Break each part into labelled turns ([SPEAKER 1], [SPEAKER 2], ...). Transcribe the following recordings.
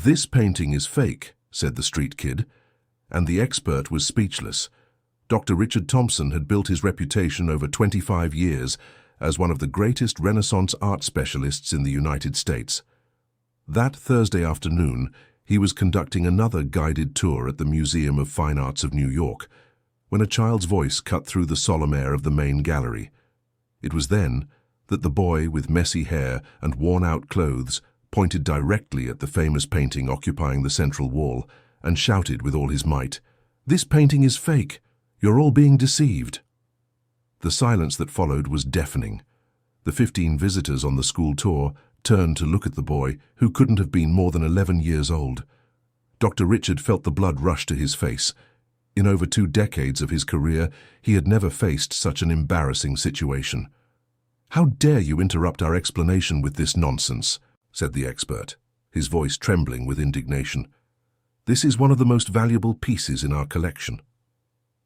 [SPEAKER 1] "This painting is fake," said the street kid, and the expert was speechless. Dr. Richard Thompson had built his reputation over 25 years as one of the greatest Renaissance art specialists in the United States. That Thursday afternoon, he was conducting another guided tour at the Museum of Fine Arts of New York, when a child's voice cut through the solemn air of the main gallery. It was then that the boy with messy hair and worn-out clothes pointed directly at the famous painting occupying the central wall and shouted with all his might, "This painting is fake! You're all being deceived!" The silence that followed was deafening. The 15 visitors on the school tour turned to look at the boy, who couldn't have been more than 11 years old. Dr. Richard felt the blood rush to his face. In over 2 decades of his career, he had never faced such an embarrassing situation. "How dare you interrupt our explanation with this nonsense?" said the expert, his voice trembling with indignation. "This is one of the most valuable pieces in our collection."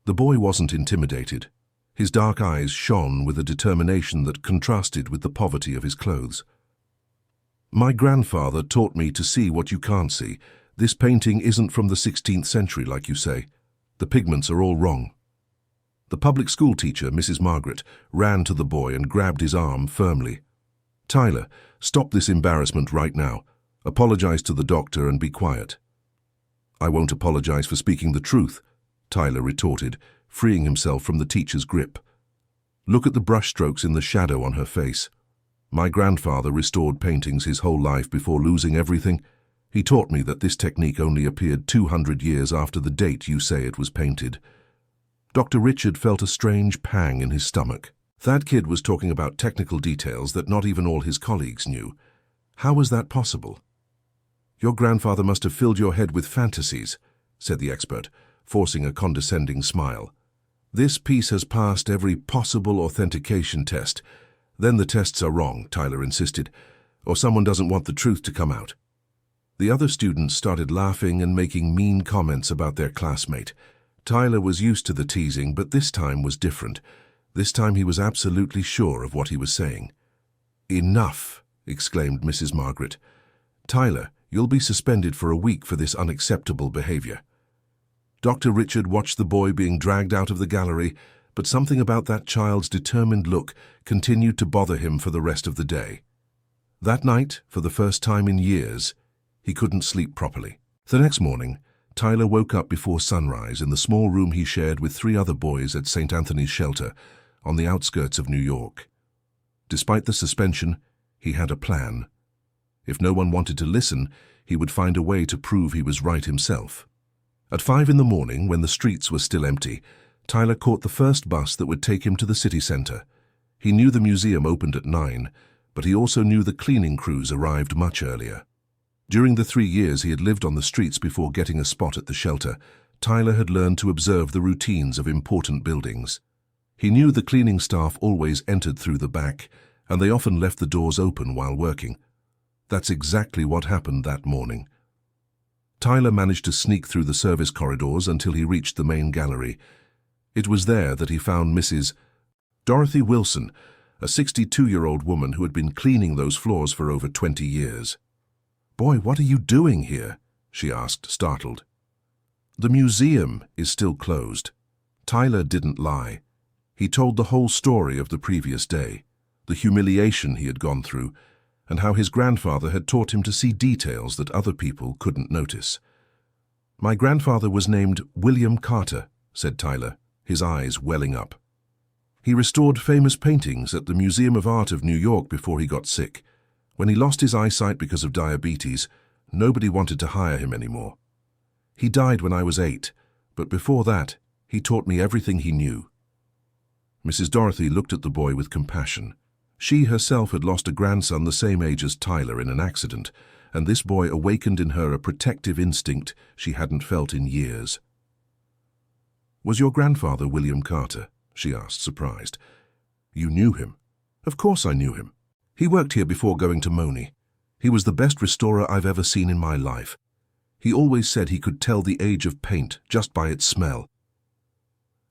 [SPEAKER 1] The boy wasn't intimidated. His dark eyes shone with a determination that contrasted with the poverty of his clothes. "My grandfather taught me to see what you can't see. This painting isn't from the 16th century, like you say. The pigments are all wrong." The public school teacher, Mrs. Margaret, ran to the boy and grabbed his arm firmly. "Tyler, stop this embarrassment right now. Apologize to the doctor and be quiet." "I won't apologize for speaking the truth," Tyler retorted, freeing himself from the teacher's grip. "Look at the brushstrokes in the shadow on her face. My grandfather restored paintings his whole life before losing everything. He taught me that this technique only appeared 200 years after the date you say it was painted." Dr. Richard felt a strange pang in his stomach. That kid was talking about technical details that not even all his colleagues knew. How was that possible? "Your grandfather must have filled your head with fantasies," said the expert, forcing a condescending smile. "This piece has passed every possible authentication test." "Then the tests are wrong," Tyler insisted, "or someone doesn't want the truth to come out." The other students started laughing and making mean comments about their classmate. Tyler was used to the teasing, but this time was different. This time he was absolutely sure of what he was saying. "Enough!" exclaimed Mrs. Margaret. "Tyler, you'll be suspended for a week for this unacceptable behavior." Dr. Richard watched the boy being dragged out of the gallery, but something about that child's determined look continued to bother him for the rest of the day. That night, for the first time in years, he couldn't sleep properly. The next morning, Tyler woke up before sunrise in the small room he shared with 3 other boys at St. Anthony's Shelter on the outskirts of New York. Despite the suspension, he had a plan. If no one wanted to listen, he would find a way to prove he was right himself. At 5 in the morning, when the streets were still empty, Tyler caught the first bus that would take him to the city center. He knew the museum opened at 9, but he also knew the cleaning crews arrived much earlier. During the 3 years he had lived on the streets before getting a spot at the shelter, Tyler had learned to observe the routines of important buildings. He knew the cleaning staff always entered through the back, and they often left the doors open while working. That's exactly what happened that morning. Tyler managed to sneak through the service corridors until he reached the main gallery. It was there that he found Mrs. Dorothy Wilson, a 62-year-old woman who had been cleaning those floors for over 20 years. "Boy, what are you doing here?" she asked, startled. "The museum is still closed." Tyler didn't lie. He told the whole story of the previous day, the humiliation he had gone through, and how his grandfather had taught him to see details that other people couldn't notice. "My grandfather was named William Carter," said Tyler, his eyes welling up. "He restored famous paintings at the Museum of Art of New York before he got sick. When he lost his eyesight because of diabetes, nobody wanted to hire him anymore. He died when I was 8, but before that, he taught me everything he knew." Mrs. Dorothy looked at the boy with compassion. She herself had lost a grandson the same age as Tyler in an accident, and this boy awakened in her a protective instinct she hadn't felt in years. "Was your grandfather William Carter?" she asked, surprised. "You knew him?" "Of course I knew him. He worked here before going to Moni. He was the best restorer I've ever seen in my life. He always said he could tell the age of paint just by its smell."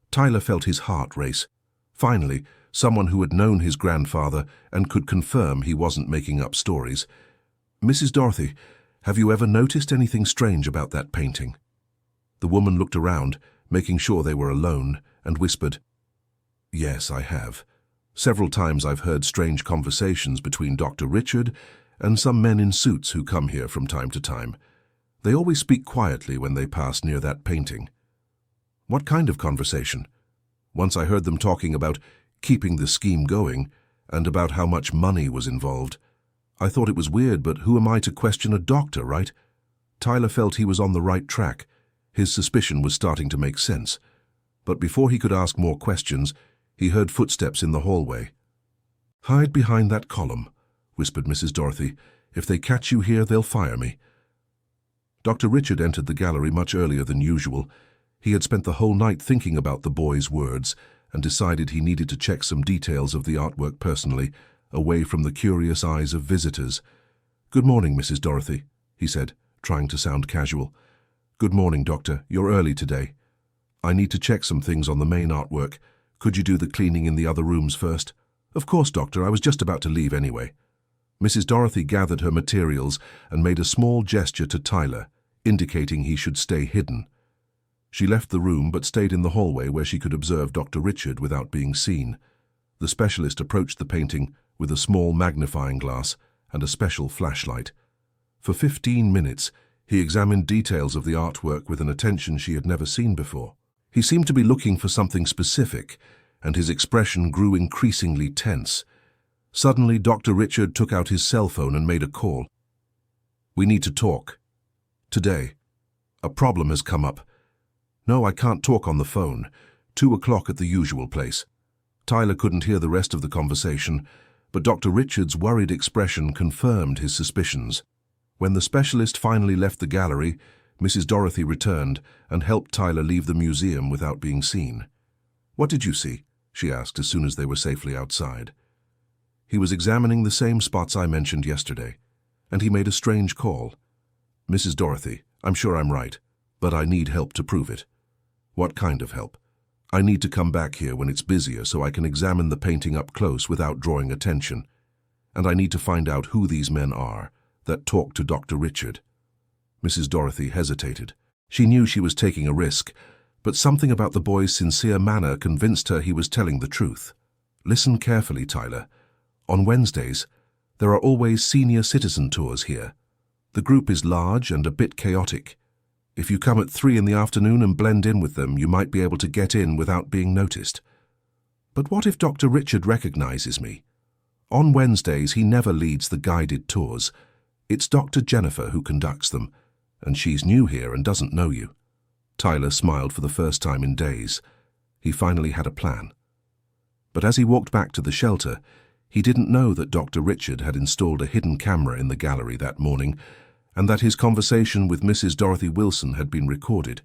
[SPEAKER 1] Tyler felt his heart race. Finally, someone who had known his grandfather and could confirm he wasn't making up stories. "Mrs. Dorothy, "Have you ever noticed anything strange about that painting?" The woman looked around, making sure they were alone, and whispered, "Yes, I have. Several times I've heard strange conversations between Dr. Richard and some men in suits who come here from time to time. They always speak quietly when they pass near that painting." "What kind of conversation?" "Once I heard them talking about keeping the scheme going and about how much money was involved. I thought it was weird, but who am I to question a doctor, right?" Tyler felt he was on the right track. His suspicion was starting to make sense. But before he could ask more questions, he heard footsteps in the hallway. "Hide behind that column," whispered Mrs. Dorothy. "If they catch you here, they'll fire me." Dr. Richard entered the gallery much earlier than usual. He had spent the whole night thinking about the boy's words and decided he needed to check some details of the artwork personally, away from the curious eyes of visitors. "Good morning, Mrs. Dorothy," he said, trying to sound casual. "Good morning, Doctor. You're early today. I need to check some things on the main artwork. Could you do the cleaning in the other rooms first?" "Of course, Doctor. I was just about to leave anyway." Mrs. Dorothy gathered her materials and made a small gesture to Tyler, indicating he should stay hidden. She left the room but stayed in the hallway where she could observe Dr. Richard without being seen. The specialist approached the painting with a small magnifying glass and a special flashlight. For 15 minutes, he examined details of the artwork with an attention she had never seen before. He seemed to be looking for something specific, and his expression grew increasingly tense. Suddenly, Dr. Richard took out his cell phone and made a call. "We need to talk. Today. A problem has come up." "No, I can't talk on the phone. 2 o'clock at the usual place." Tyler couldn't hear the rest of the conversation, but Dr. Richard's worried expression confirmed his suspicions. When the specialist finally left the gallery, Mrs. Dorothy returned and helped Tyler leave the museum without being seen. "What did you see?" she asked as soon as they were safely outside. "He was examining the same spots I mentioned yesterday, and he made a strange call." "Mrs. Dorothy, I'm sure I'm right, but I need help to prove it." "What kind of help?" "I need to come back here when it's busier so I can examine the painting up close without drawing attention. And I need to find out who these men are that talked to Dr. Richard." Mrs. Dorothy hesitated. She knew she was taking a risk, but something about the boy's sincere manner convinced her he was telling the truth. "Listen carefully, Tyler. On Wednesdays, there are always senior citizen tours here. The group is large and a bit chaotic. If you come at 3 in the afternoon and blend in with them, you might be able to get in without being noticed." "But what if Dr. Richard recognizes me?" "On Wednesdays, he never leads the guided tours. It's Dr. Jennifer who conducts them, and she's new here and doesn't know you." Tyler smiled for the first time in days. He finally had a plan. But as he walked back to the shelter, he didn't know that Dr. Richard had installed a hidden camera in the gallery that morning, and that his conversation with Mrs. Dorothy Wilson had been recorded.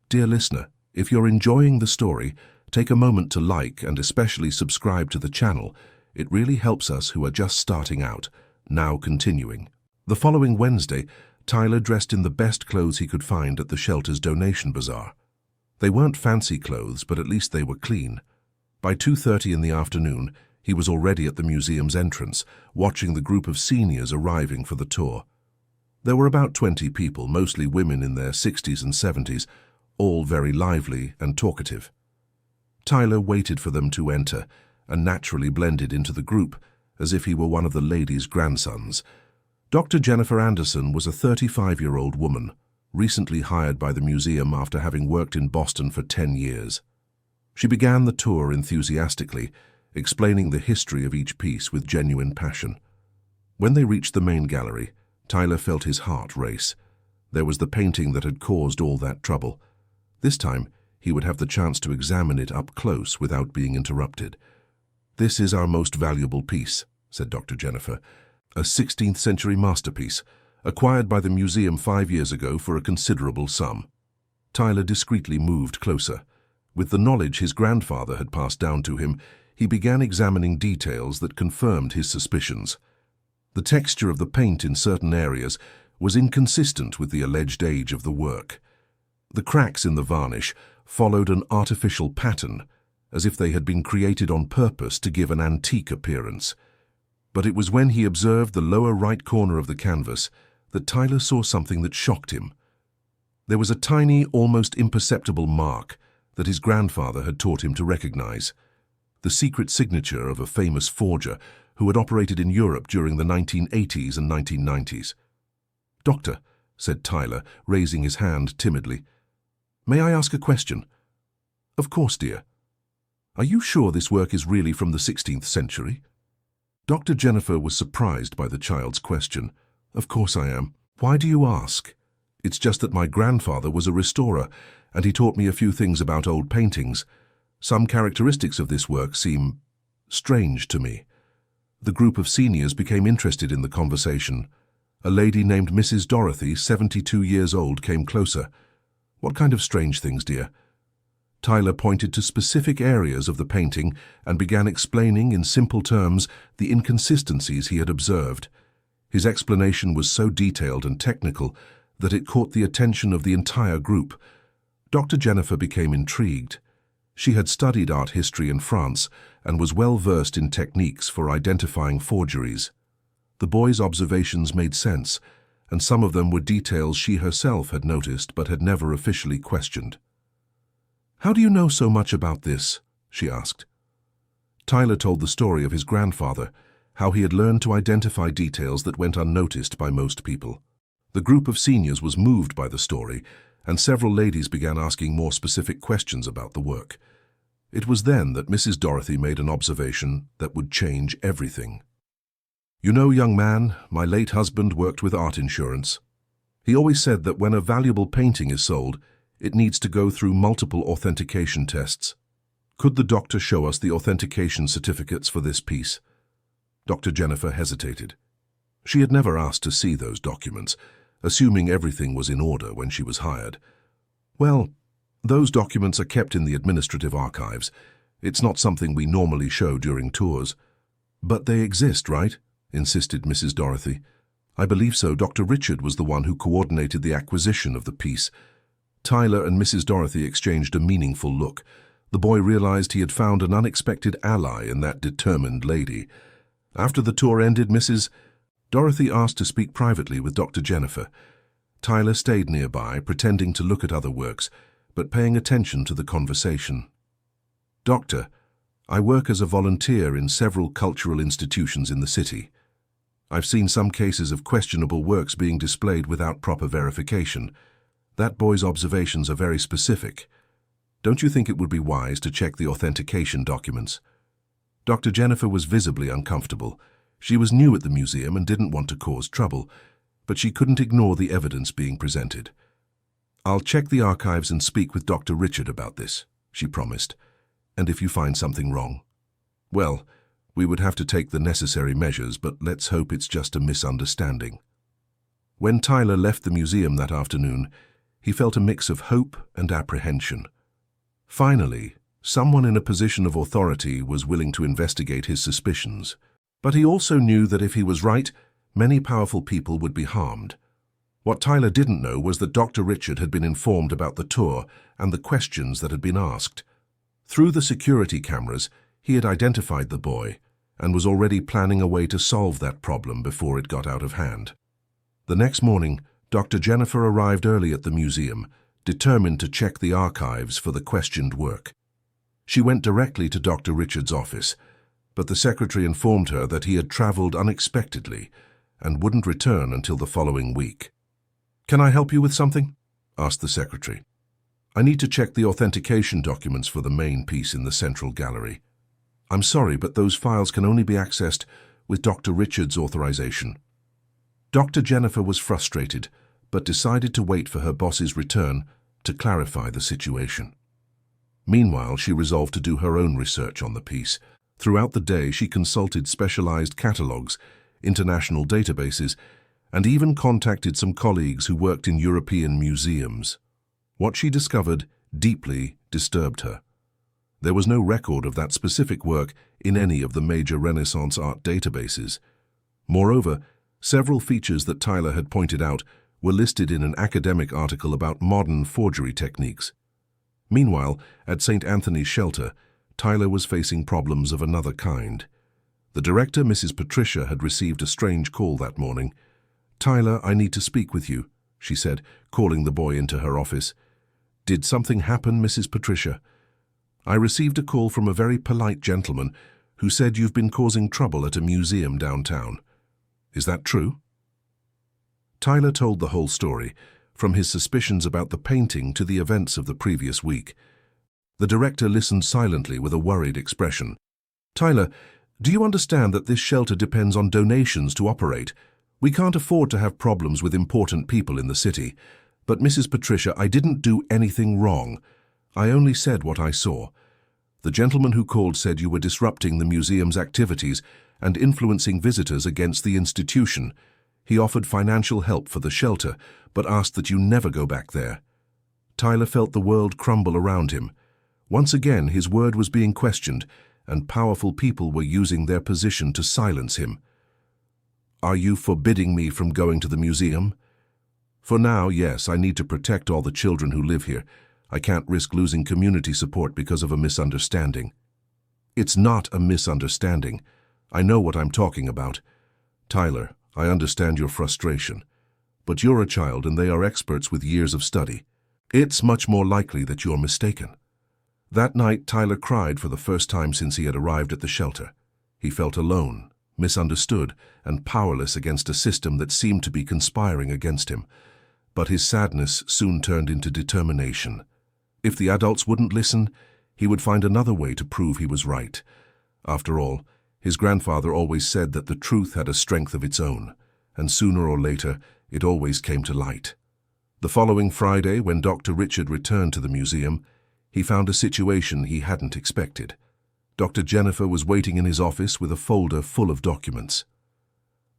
[SPEAKER 1] Dear listener, if you're enjoying the story, take a moment to like and especially subscribe to the channel. It really helps us who are just starting out. Now continuing. The following Wednesday, Tyler dressed in the best clothes he could find at the shelter's donation bazaar. They weren't fancy clothes, but at least they were clean. By 2:30 in the afternoon, he was already at the museum's entrance, watching the group of seniors arriving for the tour. There were about 20 people, mostly women in their 60s and 70s, all very lively and talkative. Tyler waited for them to enter and naturally blended into the group, as if he were one of the ladies' grandsons. Dr. Jennifer Anderson was a 35-year-old woman, recently hired by the museum after having worked in Boston for 10 years. She began the tour enthusiastically, explaining the history of each piece with genuine passion. When they reached the main gallery, Tyler felt his heart race. There was the painting that had caused all that trouble. This time, he would have the chance to examine it up close without being interrupted. "This is our most valuable piece," said Dr. Jennifer, "a 16th-century masterpiece, acquired by the museum 5 years ago for a considerable sum." Tyler discreetly moved closer. With the knowledge his grandfather had passed down to him, he began examining details that confirmed his suspicions. The texture of the paint in certain areas was inconsistent with the alleged age of the work. The cracks in the varnish followed an artificial pattern, as if they had been created on purpose to give an antique appearance. But it was when he observed the lower right corner of the canvas that Tyler saw something that shocked him. There was a tiny, almost imperceptible mark that his grandfather had taught him to recognize, the secret signature of a famous forger who had operated in Europe during the 1980s and 1990s. "Doctor," said Tyler, raising his hand timidly, "may I ask a question?" "Of course, dear." "Are you sure this work is really from the 16th century?" Dr. Jennifer was surprised by the child's question. "Of course I am. Why do you ask?" "It's just that my grandfather was a restorer, and he taught me a few things about old paintings. Some characteristics of this work seem strange to me." The group of seniors became interested in the conversation. A lady named Mrs. Dorothy, 72 years old, came closer. "What kind of strange things, dear?" Tyler pointed to specific areas of the painting and began explaining in simple terms the inconsistencies he had observed. His explanation was so detailed and technical that it caught the attention of the entire group. Dr. Jennifer became intrigued. She had studied art history in France and was well versed in techniques for identifying forgeries. The boy's observations made sense, and some of them were details she herself had noticed but had never officially questioned. "How do you know so much about this?" she asked. Tyler told the story of his grandfather, how he had learned to identify details that went unnoticed by most people. The group of seniors was moved by the story, and several ladies began asking more specific questions about the work. It was then that Mrs. Dorothy made an observation that would change everything. "You know, young man, my late husband worked with art insurance. He always said that when a valuable painting is sold, it needs to go through multiple authentication tests. Could the doctor show us the authentication certificates for this piece?" Dr. Jennifer hesitated. She had never asked to see those documents, assuming everything was in order when she was hired. "Well, those documents are kept in the administrative archives. It's not something we normally show during tours." "But they exist, right?" insisted Mrs. Dorothy. "I believe so. Dr. Richard was the one who coordinated the acquisition of the piece." Tyler and Mrs. Dorothy exchanged a meaningful look. The boy realized he had found an unexpected ally in that determined lady. After the tour ended, Mrs. Dorothy asked to speak privately with Dr. Jennifer. Tyler stayed nearby, pretending to look at other works, but paying attention to the conversation. "Doctor, I work as a volunteer in several cultural institutions in the city. I've seen some cases of questionable works being displayed without proper verification. That boy's observations are very specific. Don't you think it would be wise to check the authentication documents?" Dr. Jennifer was visibly uncomfortable. She was new at the museum and didn't want to cause trouble, but she couldn't ignore the evidence being presented. "I'll check the archives and speak with Dr. Richard about this," she promised. "And if you find something wrong, well, we would have to take the necessary measures, but let's hope it's just a misunderstanding." When Tyler left the museum that afternoon, he felt a mix of hope and apprehension. Finally, someone in a position of authority was willing to investigate his suspicions. But he also knew that if he was right, many powerful people would be harmed. What Tyler didn't know was that Dr. Richard had been informed about the tour and the questions that had been asked. Through the security cameras, he had identified the boy and was already planning a way to solve that problem before it got out of hand. The next morning, Dr. Jennifer arrived early at the museum, determined to check the archives for the questioned work. She went directly to Dr. Richard's office, but the secretary informed her that he had traveled unexpectedly and wouldn't return until the following week. "Can I help you with something?" asked the secretary. "I need to check the authentication documents for the main piece in the central gallery. I'm sorry, but those files can only be accessed with Dr. Richard's authorization." Dr. Jennifer was frustrated, but decided to wait for her boss's return to clarify the situation. Meanwhile, she resolved to do her own research on the piece. Throughout the day, she consulted specialized catalogs, international databases, and even contacted some colleagues who worked in European museums. What she discovered deeply disturbed her. There was no record of that specific work in any of the major Renaissance art databases. Moreover, several features that Tyler had pointed out were listed in an academic article about modern forgery techniques. Meanwhile, at St. Anthony's Shelter, Tyler was facing problems of another kind. The director, Mrs. Patricia, had received a strange call that morning. "Tyler, I need to speak with you," she said, calling the boy into her office. "Did something happen, Mrs. Patricia? I received a call from a very polite gentleman who said you've been causing trouble at a museum downtown. Is that true?" Tyler told the whole story, from his suspicions about the painting to the events of the previous week. The director listened silently with a worried expression. "Tyler, do you understand that this shelter depends on donations to operate? We can't afford to have problems with important people in the city. But Mrs. Patricia, I didn't do anything wrong. I only said what I saw. The gentleman who called said you were disrupting the museum's activities and influencing visitors against the institution. He offered financial help for the shelter, but asked that you never go back there." Tyler felt the world crumble around him. Once again, his word was being questioned, and powerful people were using their position to silence him. "Are you forbidding me from going to the museum?" "For now, yes. I need to protect all the children who live here. I can't risk losing community support because of a misunderstanding." "It's not a misunderstanding. I know what I'm talking about. Tyler, I understand your frustration. But you're a child and they are experts with years of study. It's much more likely that you're mistaken." That night, Tyler cried for the first time since he had arrived at the shelter. He felt alone, misunderstood, and powerless against a system that seemed to be conspiring against him. But his sadness soon turned into determination. If the adults wouldn't listen, he would find another way to prove he was right. After all, his grandfather always said that the truth had a strength of its own, and sooner or later, it always came to light. The following Friday, when Dr. Richard returned to the museum, he found a situation he hadn't expected. Dr. Jennifer was waiting in his office with a folder full of documents.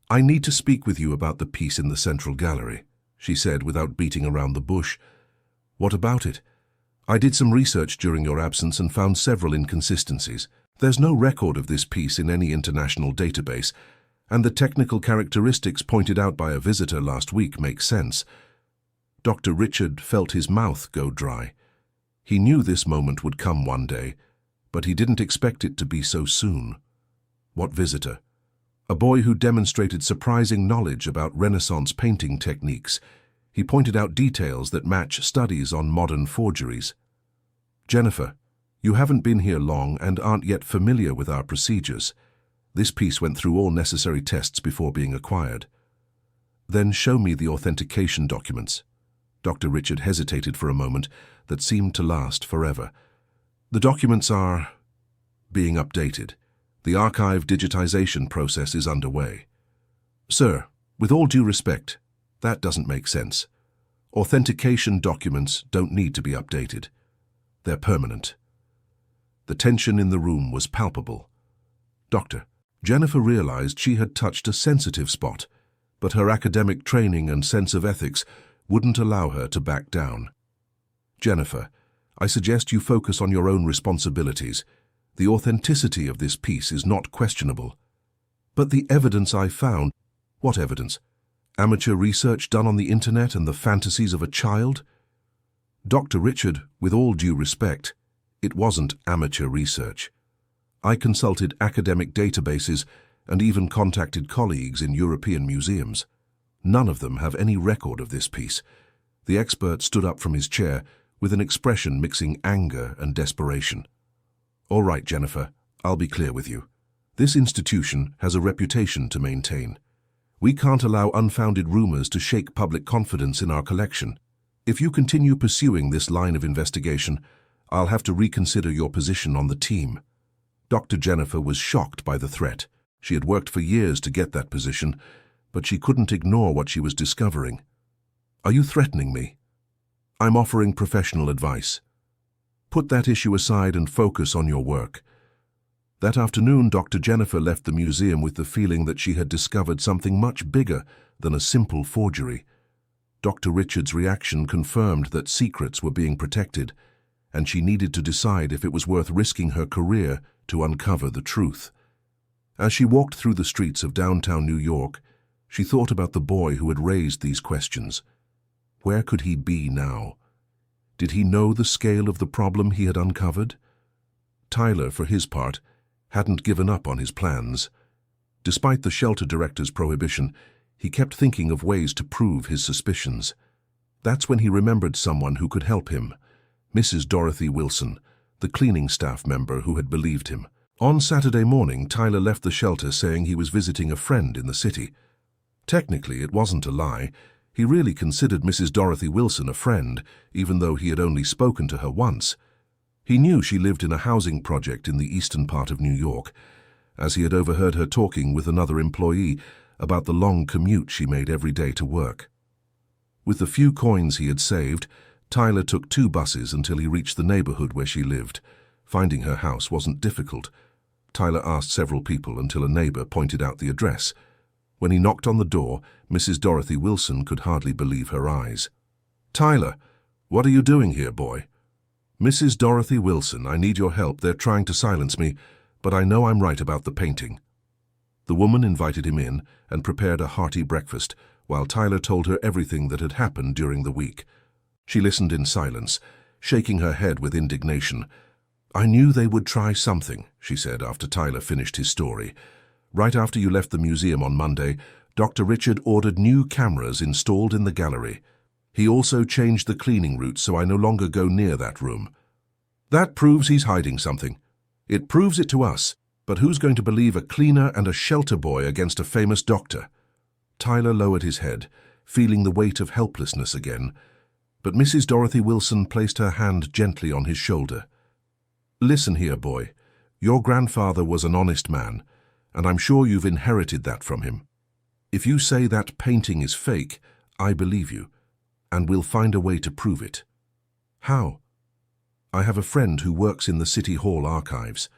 [SPEAKER 1] "I need to speak with you about the piece in the Central Gallery," she said without beating around the bush. "What about it?" "I did some research during your absence and found several inconsistencies. There's no record of this piece in any international database, and the technical characteristics pointed out by a visitor last week make sense." Dr. Richard felt his mouth go dry. He knew this moment would come one day, but he didn't expect it to be so soon. What visitor? A boy who demonstrated surprising knowledge about Renaissance painting techniques. He pointed out details that match studies on modern forgeries. "Jennifer, you haven't been here long and aren't yet familiar with our procedures. This piece went through all necessary tests before being acquired." "Then show me the authentication documents." Dr. Richard hesitated for a moment that seemed to last forever. "The documents are being updated. The archive digitization process is underway." "Sir, with all due respect, that doesn't make sense. Authentication documents don't need to be updated. They're permanent." The tension in the room was palpable. "Doctor," Jennifer realized she had touched a sensitive spot, but her academic training and sense of ethics wouldn't allow her to back down. "Jennifer, I suggest you focus on your own responsibilities. The authenticity of this piece is not questionable." "But the evidence I found—" "What evidence? Amateur research done on the internet and the fantasies of a child?" "Dr. Richard, with all due respect, it wasn't amateur research. I consulted academic databases and even contacted colleagues in European museums. None of them have any record of this piece." The expert stood up from his chair with an expression mixing anger and desperation. "All right, Jennifer, I'll be clear with you. This institution has a reputation to maintain. We can't allow unfounded rumors to shake public confidence in our collection. If you continue pursuing this line of investigation, I'll have to reconsider your position on the team." Dr. Jennifer was shocked by the threat. She had worked for years to get that position, but she couldn't ignore what she was discovering. "Are you threatening me?" "I'm offering professional advice. Put that issue aside and focus on your work." That afternoon, Dr. Jennifer left the museum with the feeling that she had discovered something much bigger than a simple forgery. Dr. Richard's reaction confirmed that secrets were being protected, and she needed to decide if it was worth risking her career to uncover the truth. As she walked through the streets of downtown New York, she thought about the boy who had raised these questions. Where could he be now? Did he know the scale of the problem he had uncovered? Tyler, for his part, hadn't given up on his plans. Despite the shelter director's prohibition, he kept thinking of ways to prove his suspicions. That's when he remembered someone who could help him, Mrs. Dorothy Wilson, the cleaning staff member who had believed him. On Saturday morning, Tyler left the shelter saying he was visiting a friend in the city. Technically, it wasn't a lie. He really considered Mrs. Dorothy Wilson a friend, even though he had only spoken to her once. He knew she lived in a housing project in the eastern part of New York, as he had overheard her talking with another employee about the long commute she made every day to work. With the few coins he had saved, Tyler took 2 buses until he reached the neighborhood where she lived. Finding her house wasn't difficult. Tyler asked several people until a neighbor pointed out the address. When he knocked on the door, Mrs. Dorothy Wilson could hardly believe her eyes. "Tyler, what are you doing here, boy?" "Mrs. Dorothy Wilson, I need your help. They're trying to silence me, but I know I'm right about the painting." The woman invited him in and prepared a hearty breakfast, while Tyler told her everything that had happened during the week. She listened in silence, shaking her head with indignation. "I knew they would try something," she said after Tyler finished his story. "Right after you left the museum on Monday, Dr. Richard ordered new cameras installed in the gallery. He also changed the cleaning route so I no longer go near that room. That proves he's hiding something. It proves it to us, but who's going to believe a cleaner and a shelter boy against a famous doctor?" Tyler lowered his head, feeling the weight of helplessness again, but Mrs. Dorothy Wilson placed her hand gently on his shoulder. "Listen here, boy. Your grandfather was an honest man, and I'm sure you've inherited that from him. If you say that painting is fake, I believe you, and we'll find a way to prove it." "How?" "I have a friend who works in the City Hall archives.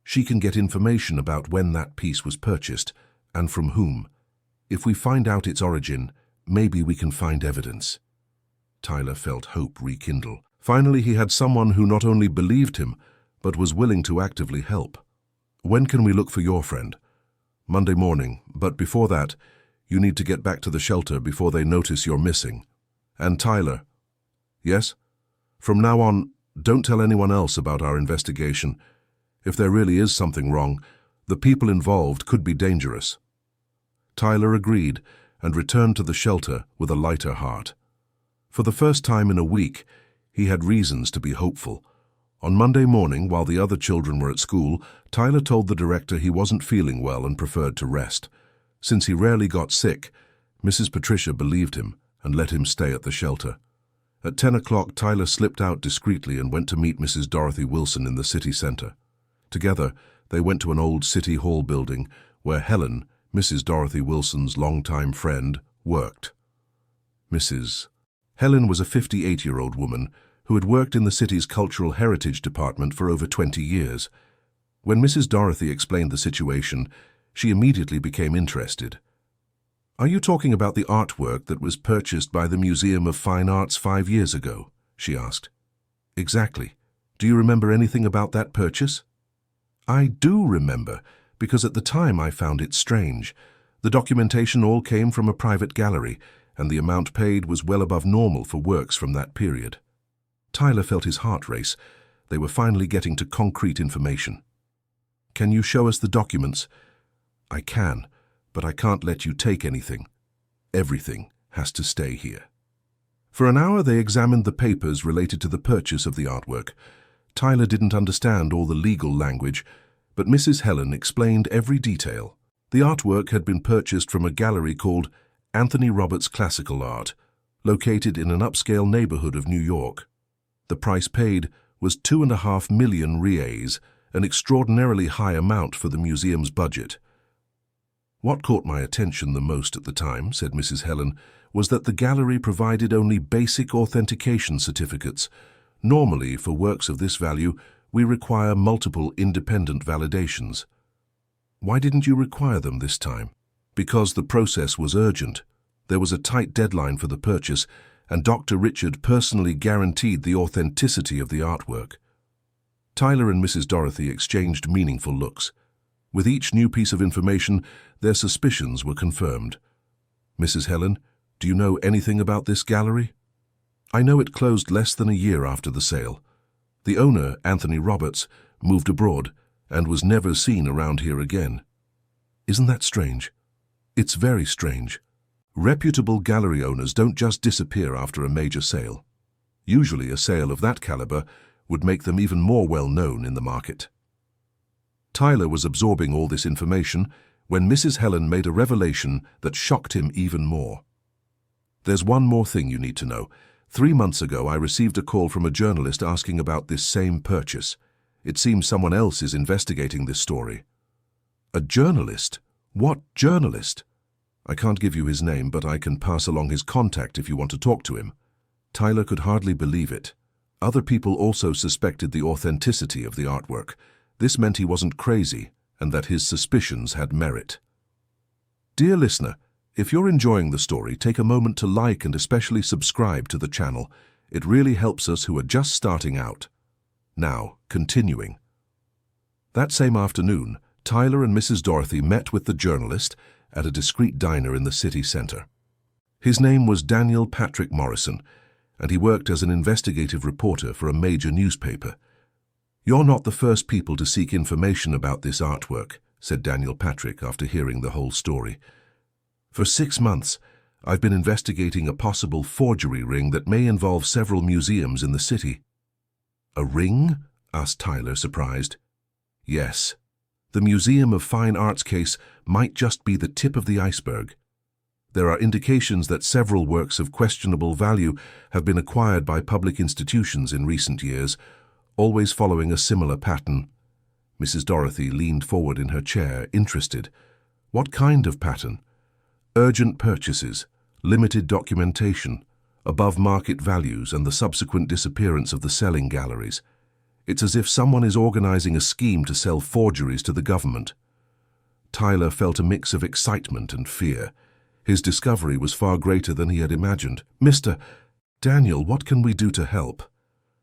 [SPEAKER 1] She can get information about when that piece was purchased, and from whom. If we find out its origin, maybe we can find evidence." Tyler felt hope rekindle. Finally, he had someone who not only believed him, but was willing to actively help. "When can we look for your friend?" "Monday morning, but before that, you need to get back to the shelter before they notice you're missing. And Tyler." "Yes?" "From now on, don't tell anyone else about our investigation. If there really is something wrong, the people involved could be dangerous." Tyler agreed and returned to the shelter with a lighter heart. For the first time in a week, he had reasons to be hopeful. On Monday morning, while the other children were at school, Tyler told the director he wasn't feeling well and preferred to rest. Since he rarely got sick, Mrs. Patricia believed him and let him stay at the shelter. At 10 o'clock, Tyler slipped out discreetly and went to meet Mrs. Dorothy Wilson in the city center. Together, they went to an old City Hall building where Helen, Mrs. Dorothy Wilson's longtime friend, worked. Helen was a 58-year-old woman who had worked in the city's Cultural Heritage Department for over 20 years. When Mrs. Dorothy explained the situation, she immediately became interested. "Are you talking about the artwork that was purchased by the Museum of Fine Arts 5 years ago?" she asked. "Exactly. Do you remember anything about that purchase?" "I do remember, because at the time I found it strange. The documentation all came from a private gallery, and the amount paid was well above normal for works from that period." Tyler felt his heart race. They were finally getting to concrete information. "Can you show us the documents?" "I can, but I can't let you take anything. Everything has to stay here." For an hour they examined the papers related to the purchase of the artwork. Tyler didn't understand all the legal language, but Mrs. Helen explained every detail. The artwork had been purchased from a gallery called Anthony Roberts Classical Art, located in an upscale neighborhood of New York. The price paid was 2.5 million reais, an extraordinarily high amount for the museum's budget. "What caught my attention the most at the time," said Mrs. Helen, "was that the gallery provided only basic authentication certificates. Normally, for works of this value, we require multiple independent validations." "Why didn't you require them this time?" "Because the process was urgent. There was a tight deadline for the purchase, and Dr. Richard personally guaranteed the authenticity of the artwork." Tyler and Mrs. Dorothy exchanged meaningful looks. With each new piece of information, their suspicions were confirmed. "Mrs. Helen, do you know anything about this gallery?" "I know it closed less than a year after the sale. The owner, Anthony Roberts, moved abroad and was never seen around here again." "Isn't that strange?" "It's very strange. Reputable gallery owners don't just disappear after a major sale. Usually a sale of that caliber would make them even more well-known in the market. Tyler was absorbing all this information when Mrs. Helen made a revelation that shocked him even more. There's one more thing you need to know. 3 months ago, I received a call from a journalist asking about this same purchase. It seems someone else is investigating this story. A journalist? What journalist? I can't give you his name, but I can pass along his contact if you want to talk to him. Tyler could hardly believe it. Other people also suspected the authenticity of the artwork. This meant he wasn't crazy, and that his suspicions had merit. Dear listener, if you're enjoying the story, take a moment to like and especially subscribe to the channel. It really helps us who are just starting out. Now, continuing. That same afternoon, Tyler and Mrs. Dorothy met with the journalist at a discreet diner in the city center. His name was Daniel Patrick Morrison, and he worked as an investigative reporter for a major newspaper. "You're not the first people to seek information about this artwork," said Daniel Patrick after hearing the whole story. "For 6 months, I've been investigating a possible forgery ring that may involve several museums in the city." "A ring?" asked Tyler, surprised. "Yes. The Museum of Fine Arts case might just be the tip of the iceberg. There are indications that several works of questionable value have been acquired by public institutions in recent years, always following a similar pattern." Mrs. Dorothy leaned forward in her chair, interested. "What kind of pattern?" "Urgent purchases, limited documentation, above market values, and the subsequent disappearance of the selling galleries. It's as if someone is organizing a scheme to sell forgeries to the government." Tyler felt a mix of excitement and fear. His discovery was far greater than he had imagined. "Mr. Daniel, what can we do to help?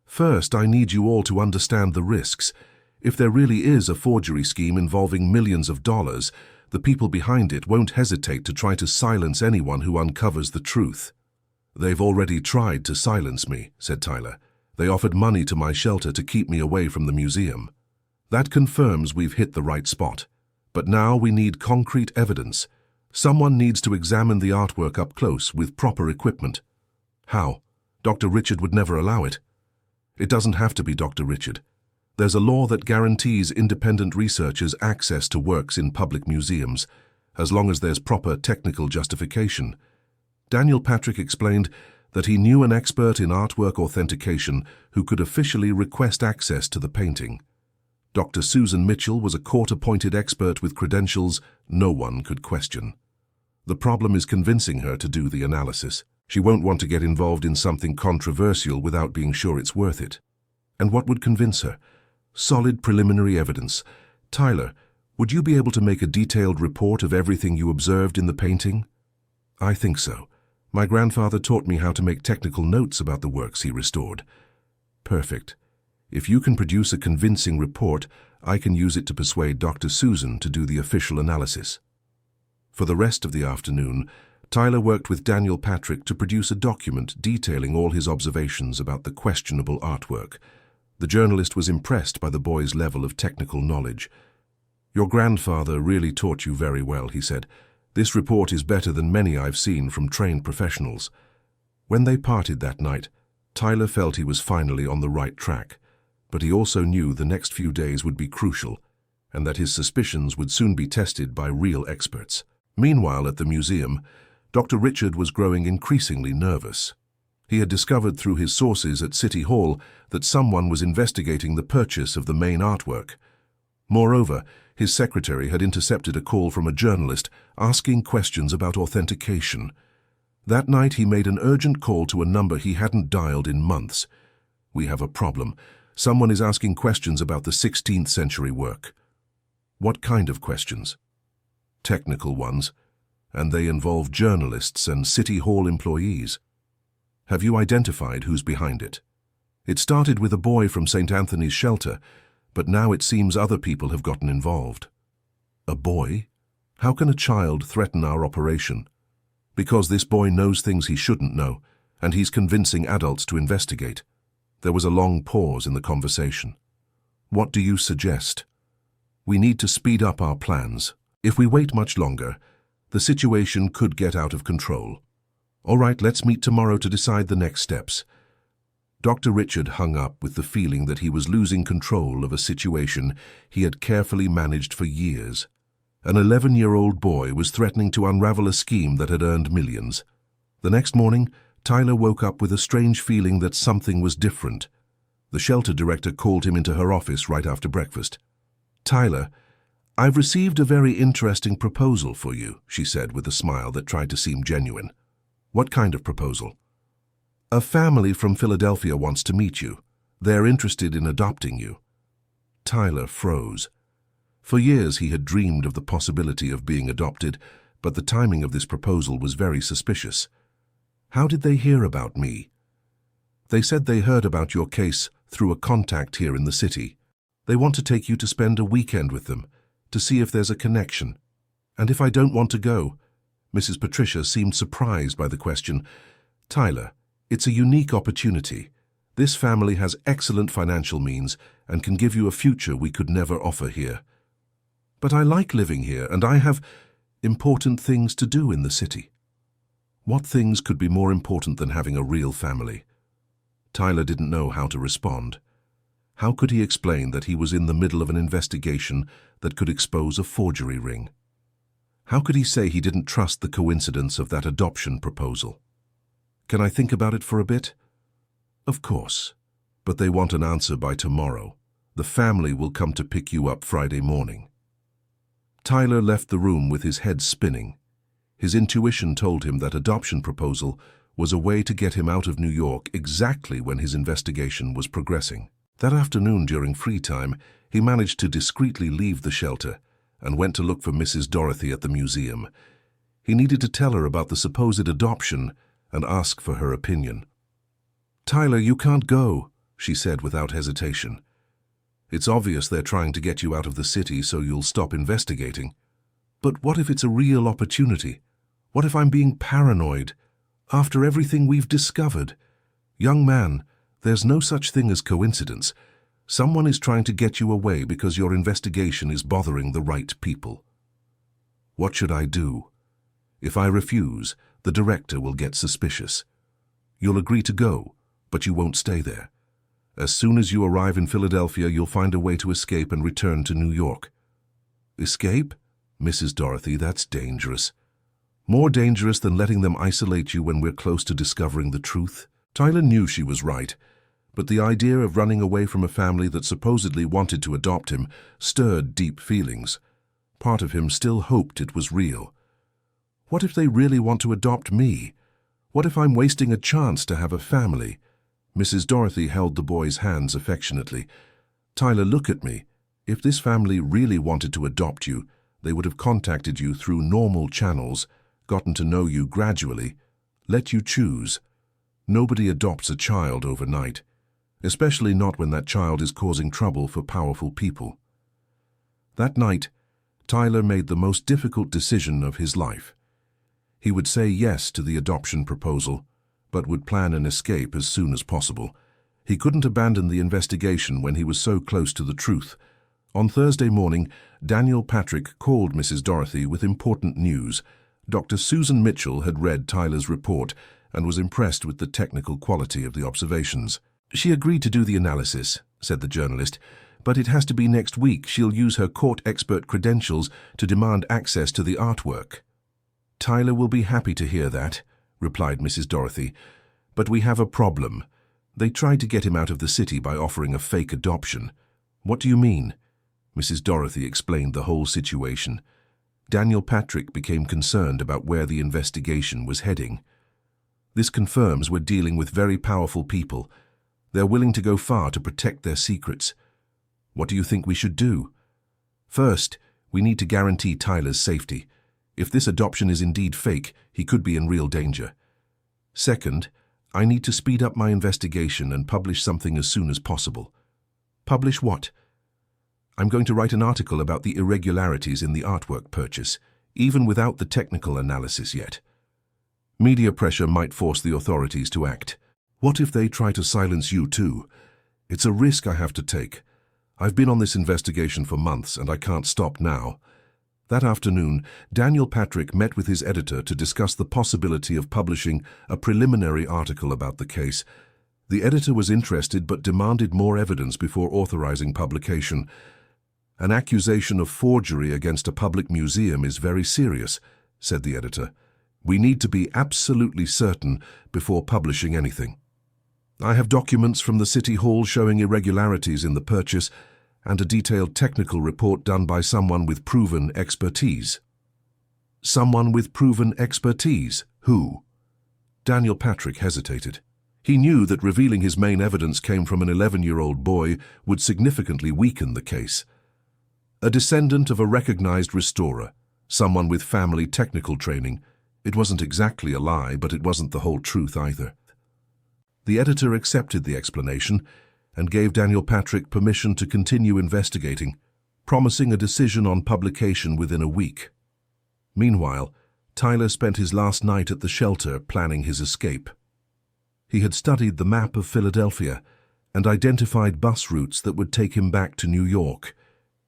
[SPEAKER 1] First, I need you all to understand the risks. If there really is a forgery scheme involving millions of dollars, the people behind it won't hesitate to try to silence anyone who uncovers the truth." "They've already tried to silence me," said Tyler. "They offered money to my shelter to keep me away from the museum. That confirms we've hit the right spot. But now we need concrete evidence. Someone needs to examine the artwork up close with proper equipment." "How? Dr. Richard would never allow it." "It doesn't have to be Dr. Richard. There's a law that guarantees independent researchers access to works in public museums, as long as there's proper technical justification." Daniel Patrick explained that he knew an expert in artwork authentication who could officially request access to the painting. Dr. Susan Mitchell was a court-appointed expert with credentials no one could question. The problem is convincing her to do the analysis. She won't want to get involved in something controversial without being sure it's worth it. And what would convince her? Solid preliminary evidence. "Tyler, would you be able to make a detailed report of everything you observed in the painting?" "I think so. My grandfather taught me how to make technical notes about the works he restored." "Perfect. If you can produce a convincing report, I can use it to persuade Dr. Susan to do the official analysis." For the rest of the afternoon, Tyler worked with Daniel Patrick to produce a document detailing all his observations about the questionable artwork. The journalist was impressed by the boy's level of technical knowledge. "Your grandfather really taught you very well," he said. "This report is better than many I've seen from trained professionals." When they parted that night, Tyler felt he was finally on the right track, but he also knew the next few days would be crucial, and that his suspicions would soon be tested by real experts. Meanwhile, at the museum, Dr. Richard was growing increasingly nervous. He had discovered through his sources at City Hall that someone was investigating the purchase of the main artwork. Moreover, his secretary had intercepted a call from a journalist asking questions about authentication. That night he made an urgent call to a number he hadn't dialed in months. "We have a problem. Someone is asking questions about the 16th century work." "What kind of questions?" "Technical ones, and they involve journalists and City Hall employees." "Have you identified who's behind it?" "It started with a boy from St. Anthony's shelter, but now it seems other people have gotten involved." "A boy? How can a child threaten our operation?" "Because this boy knows things he shouldn't know, and he's convincing adults to investigate." There was a long pause in the conversation. "What do you suggest?" "We need to speed up our plans. If we wait much longer, The situation could get out of control. All right, let's meet tomorrow to decide the next steps. Dr. Richard hung up with the feeling that he was losing control of a situation he had carefully managed for years. An 11-year-old boy was threatening to unravel a scheme that had earned millions. The next morning, Tyler woke up with a strange feeling that something was different. The shelter director called him into her office right after breakfast. "Tyler, I've received a very interesting proposal for you," she said with a smile that tried to seem genuine. "What kind of proposal?" "A family from Philadelphia wants to meet you. They're interested in adopting you." Tyler froze. For years he had dreamed of the possibility of being adopted, but the timing of this proposal was very suspicious. "How did they hear about me?" "They said they heard about your case through a contact here in the city. They want to take you to spend a weekend with them, to see if there's a connection. And if I don't want to go?" Mrs. Patricia seemed surprised by the question. "Tyler, it's a unique opportunity. This family has excellent financial means and can give you a future we could never offer here." "But I like living here and I have important things to do in the city." What things could be more important than having a real family? Tyler didn't know how to respond. How could he explain that he was in the middle of an investigation that could expose a forgery ring? How could he say he didn't trust the coincidence of that adoption proposal? "Can I think about it for a bit?" "Of course. But they want an answer by tomorrow. The family will come to pick you up Friday morning." Tyler left the room with his head spinning. His intuition told him that adoption proposal was a way to get him out of New York exactly when his investigation was progressing. That afternoon during free time, he managed to discreetly leave the shelter and went to look for Mrs. Dorothy at the museum. He needed to tell her about the supposed adoption and ask for her opinion. "Tyler, you can't go," she said without hesitation. "It's obvious they're trying to get you out of the city so you'll stop investigating. But what if it's a real opportunity? What if I'm being paranoid? After everything we've discovered? Young man, there's no such thing as coincidence. Someone is trying to get you away because your investigation is bothering the right people." "What should I do?" "If I refuse, the director will get suspicious. You'll agree to go, but you won't stay there. As soon as you arrive in Philadelphia, you'll find a way to escape and return to New York." "Escape? Mrs. Dorothy, that's dangerous." "More dangerous than letting them isolate you when we're close to discovering the truth." Tyler knew she was right, but the idea of running away from a family that supposedly wanted to adopt him stirred deep feelings. Part of him still hoped it was real. What if they really want to adopt me? What if I'm wasting a chance to have a family? Mrs. Dorothy held the boy's hands affectionately. "Tyler, look at me. If this family really wanted to adopt you, they would have contacted you through normal channels, gotten to know you gradually, let you choose. Nobody adopts a child overnight, especially not when that child is causing trouble for powerful people." That night, Tyler made the most difficult decision of his life. He would say yes to the adoption proposal, but would plan an escape as soon as possible. He couldn't abandon the investigation when he was so close to the truth. On Thursday morning, Daniel Patrick called Mrs. Dorothy with important news. Dr. Susan Mitchell had read Tyler's report and was impressed with the technical quality of the observations. "She agreed to do the analysis," said the journalist, "but it has to be next week. She'll use her court expert credentials to demand access to the artwork." "Tyler will be happy to hear that," replied Mrs. Dorothy, "but we have a problem. They tried to get him out of the city by offering a fake adoption." "What do you mean?" Mrs. Dorothy explained the whole situation. Daniel Patrick became concerned about where the investigation was heading. "This confirms we're dealing with very powerful people. They're willing to go far to protect their secrets. What do you think we should do?" "First, we need to guarantee Tyler's safety. If this adoption is indeed fake, he could be in real danger. Second, I need to speed up my investigation and publish something as soon as possible." "Publish what?" "I'm going to write an article about the irregularities in the artwork purchase, even without the technical analysis yet. Media pressure might force the authorities to act. What if they try to silence you too? It's a risk I have to take. I've been on this investigation for months and I can't stop now. That afternoon, Daniel Patrick met with his editor to discuss the possibility of publishing a preliminary article about the case. The editor was interested but demanded more evidence before authorizing publication. "An accusation of forgery against a public museum is very serious," said the editor. "We need to be absolutely certain before publishing anything. I have documents from the City Hall showing irregularities in the purchase and a detailed technical report done by someone with proven expertise." Someone with proven expertise? Who? Daniel Patrick hesitated. He knew that revealing his main evidence came from an 11-year-old boy would significantly weaken the case. A descendant of a recognized restorer, someone with family technical training. It wasn't exactly a lie, but it wasn't the whole truth either. The editor accepted the explanation and gave Daniel Patrick permission to continue investigating, promising a decision on publication within a week. Meanwhile, Tyler spent his last night at the shelter planning his escape. He had studied the map of Philadelphia and identified bus routes that would take him back to New York.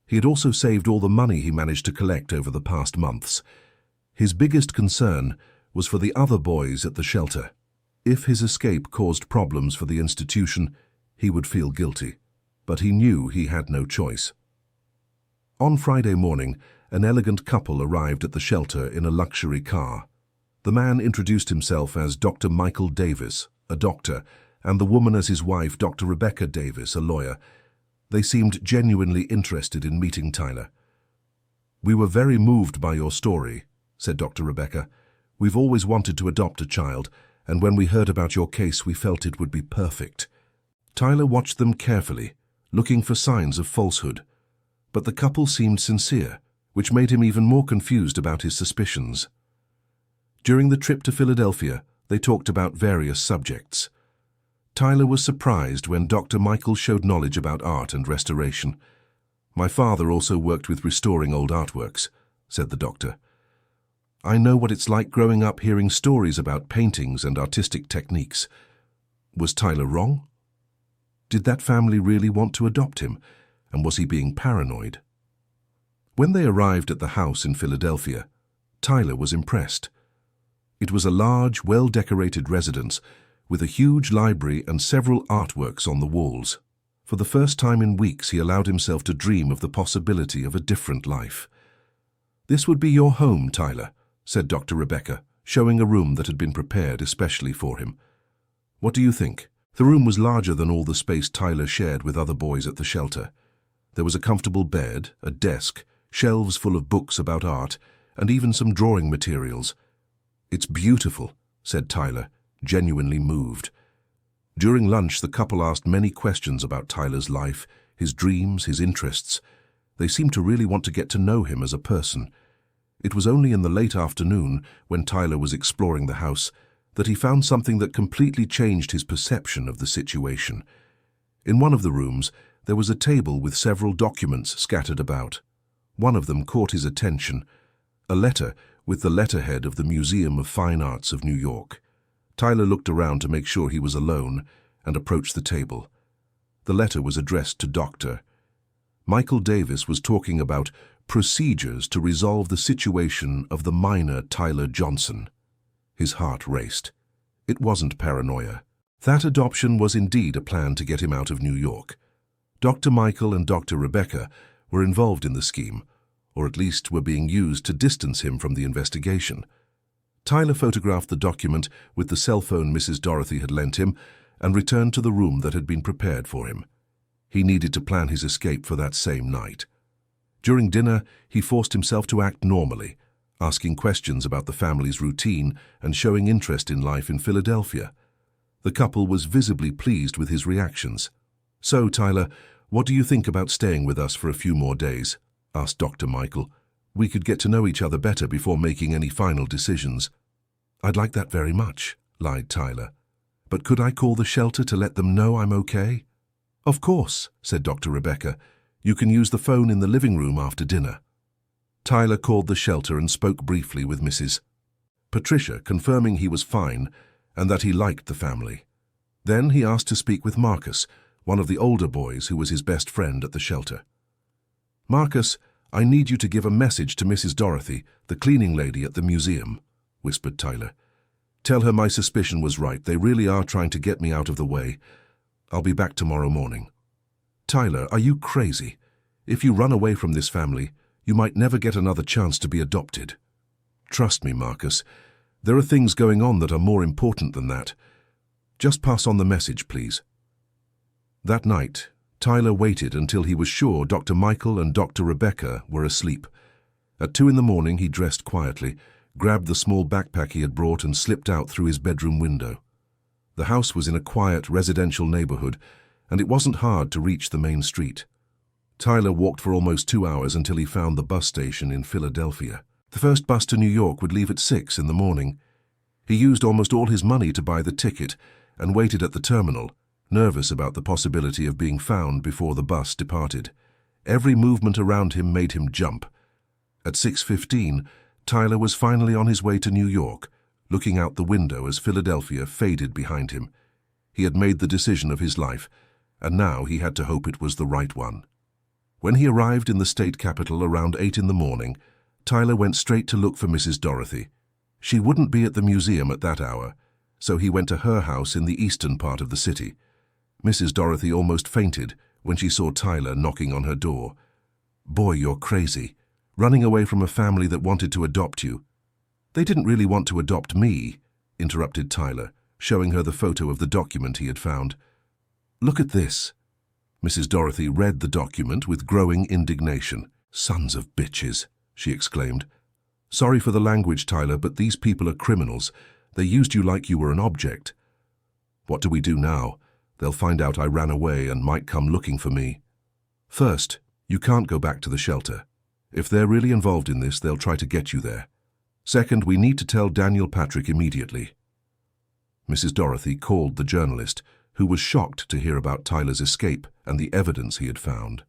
[SPEAKER 1] He had also saved all the money he managed to collect over the past months. His biggest concern was for the other boys at the shelter. If his escape caused problems for the institution, he would feel guilty, but he knew he had no choice. On Friday morning, an elegant couple arrived at the shelter in a luxury car. The man introduced himself as Dr. Michael Davis, a doctor, and the woman as his wife, Dr. Rebecca Davis, a lawyer. They seemed genuinely interested in meeting Tyler. "We were very moved by your story," said Dr. Rebecca. "We've always wanted to adopt a child, and when we heard about your case, we felt it would be perfect." Tyler watched them carefully, looking for signs of falsehood. But the couple seemed sincere, which made him even more confused about his suspicions. During the trip to Philadelphia, they talked about various subjects. Tyler was surprised when Dr. Michael showed knowledge about art and restoration. "My father also worked with restoring old artworks," said the doctor. "I know what it's like growing up hearing stories about paintings and artistic techniques." Was Tyler wrong? Did that family really want to adopt him, and was he being paranoid? When they arrived at the house in Philadelphia, Tyler was impressed. It was a large, well-decorated residence with a huge library and several artworks on the walls. For the first time in weeks, he allowed himself to dream of the possibility of a different life. "This would be your home, Tyler," said Dr. Rebecca, showing a room that had been prepared especially for him. "What do you think?" The room was larger than all the space Tyler shared with other boys at the shelter. There was a comfortable bed, a desk, shelves full of books about art, and even some drawing materials. "It's beautiful," said Tyler, genuinely moved. During lunch, the couple asked many questions about Tyler's life, his dreams, his interests. They seemed to really want to get to know him as a person. It was only in the late afternoon, when Tyler was exploring the house, that he found something that completely changed his perception of the situation. In one of the rooms, there was a table with several documents scattered about. One of them caught his attention, a letter with the letterhead of the Museum of Fine Arts of New York. Tyler looked around to make sure he was alone and approached the table. The letter was addressed to Dr. Michael Davis was talking about procedures to resolve the situation of the minor Tyler Johnson. His heart raced. It wasn't paranoia. That adoption was indeed a plan to get him out of New York. Dr. Michael and Dr. Rebecca were involved in the scheme, or at least were being used to distance him from the investigation. Tyler photographed the document with the cell phone Mrs. Dorothy had lent him and returned to the room that had been prepared for him. He needed to plan his escape for that same night. During dinner, he forced himself to act normally, asking questions about the family's routine and showing interest in life in Philadelphia. The couple was visibly pleased with his reactions. "So, Tyler, what do you think about staying with us for a few more days?" asked Dr. Michael. "We could get to know each other better before making any final decisions." "I'd like that very much," lied Tyler. "But could I call the shelter to let them know I'm okay?" "Of course," said Dr. Rebecca. "You can use the phone in the living room after dinner." Tyler called the shelter and spoke briefly with Mrs. Patricia, confirming he was fine and that he liked the family. Then he asked to speak with Marcus, one of the older boys who was his best friend at the shelter. "Marcus, "I need you to give a message to Mrs. Dorothy, the cleaning lady at the museum," whispered Tyler. "Tell her my suspicion was right. They really are trying to get me out of the way. I'll be back tomorrow morning." "Tyler, are you crazy? If you run away from this family, you might never get another chance to be adopted." "Trust me, Marcus. There are things going on that are more important than that. Just pass on the message, please." That night, Tyler waited until he was sure Dr. Michael and Dr. Rebecca were asleep. At 2 in the morning, he dressed quietly, grabbed the small backpack he had brought and slipped out through his bedroom window. The house was in a quiet residential neighborhood, and it wasn't hard to reach the main street. Tyler walked for almost 2 hours until he found the bus station in Philadelphia. The first bus to New York would leave at 6 in the morning. He used almost all his money to buy the ticket and waited at the terminal, nervous about the possibility of being found before the bus departed. Every movement around him made him jump. At 6:15, Tyler was finally on his way to New York, looking out the window as Philadelphia faded behind him. He had made the decision of his life, and now he had to hope it was the right one. When he arrived in the state capital around 8 in the morning, Tyler went straight to look for Mrs. Dorothy. She wouldn't be at the museum at that hour, so he went to her house in the eastern part of the city. Mrs. Dorothy almost fainted when she saw Tyler knocking on her door. "Boy, you're crazy. Running away from a family that wanted to adopt you." "They didn't really want to adopt me," interrupted Tyler, showing her the photo of the document he had found. "Look at this." Mrs. Dorothy read the document with growing indignation. "Sons of bitches," she exclaimed. "Sorry for the language, Tyler, but these people are criminals. They used you like you were an object." "What do we do now? They'll find out I ran away and might come looking for me." "First, you can't go back to the shelter. If they're really involved in this, they'll try to get you there. Second, we need to tell Daniel Patrick immediately." Mrs. Dorothy called the journalist, who was shocked to hear about Tyler's escape and the evidence he had found.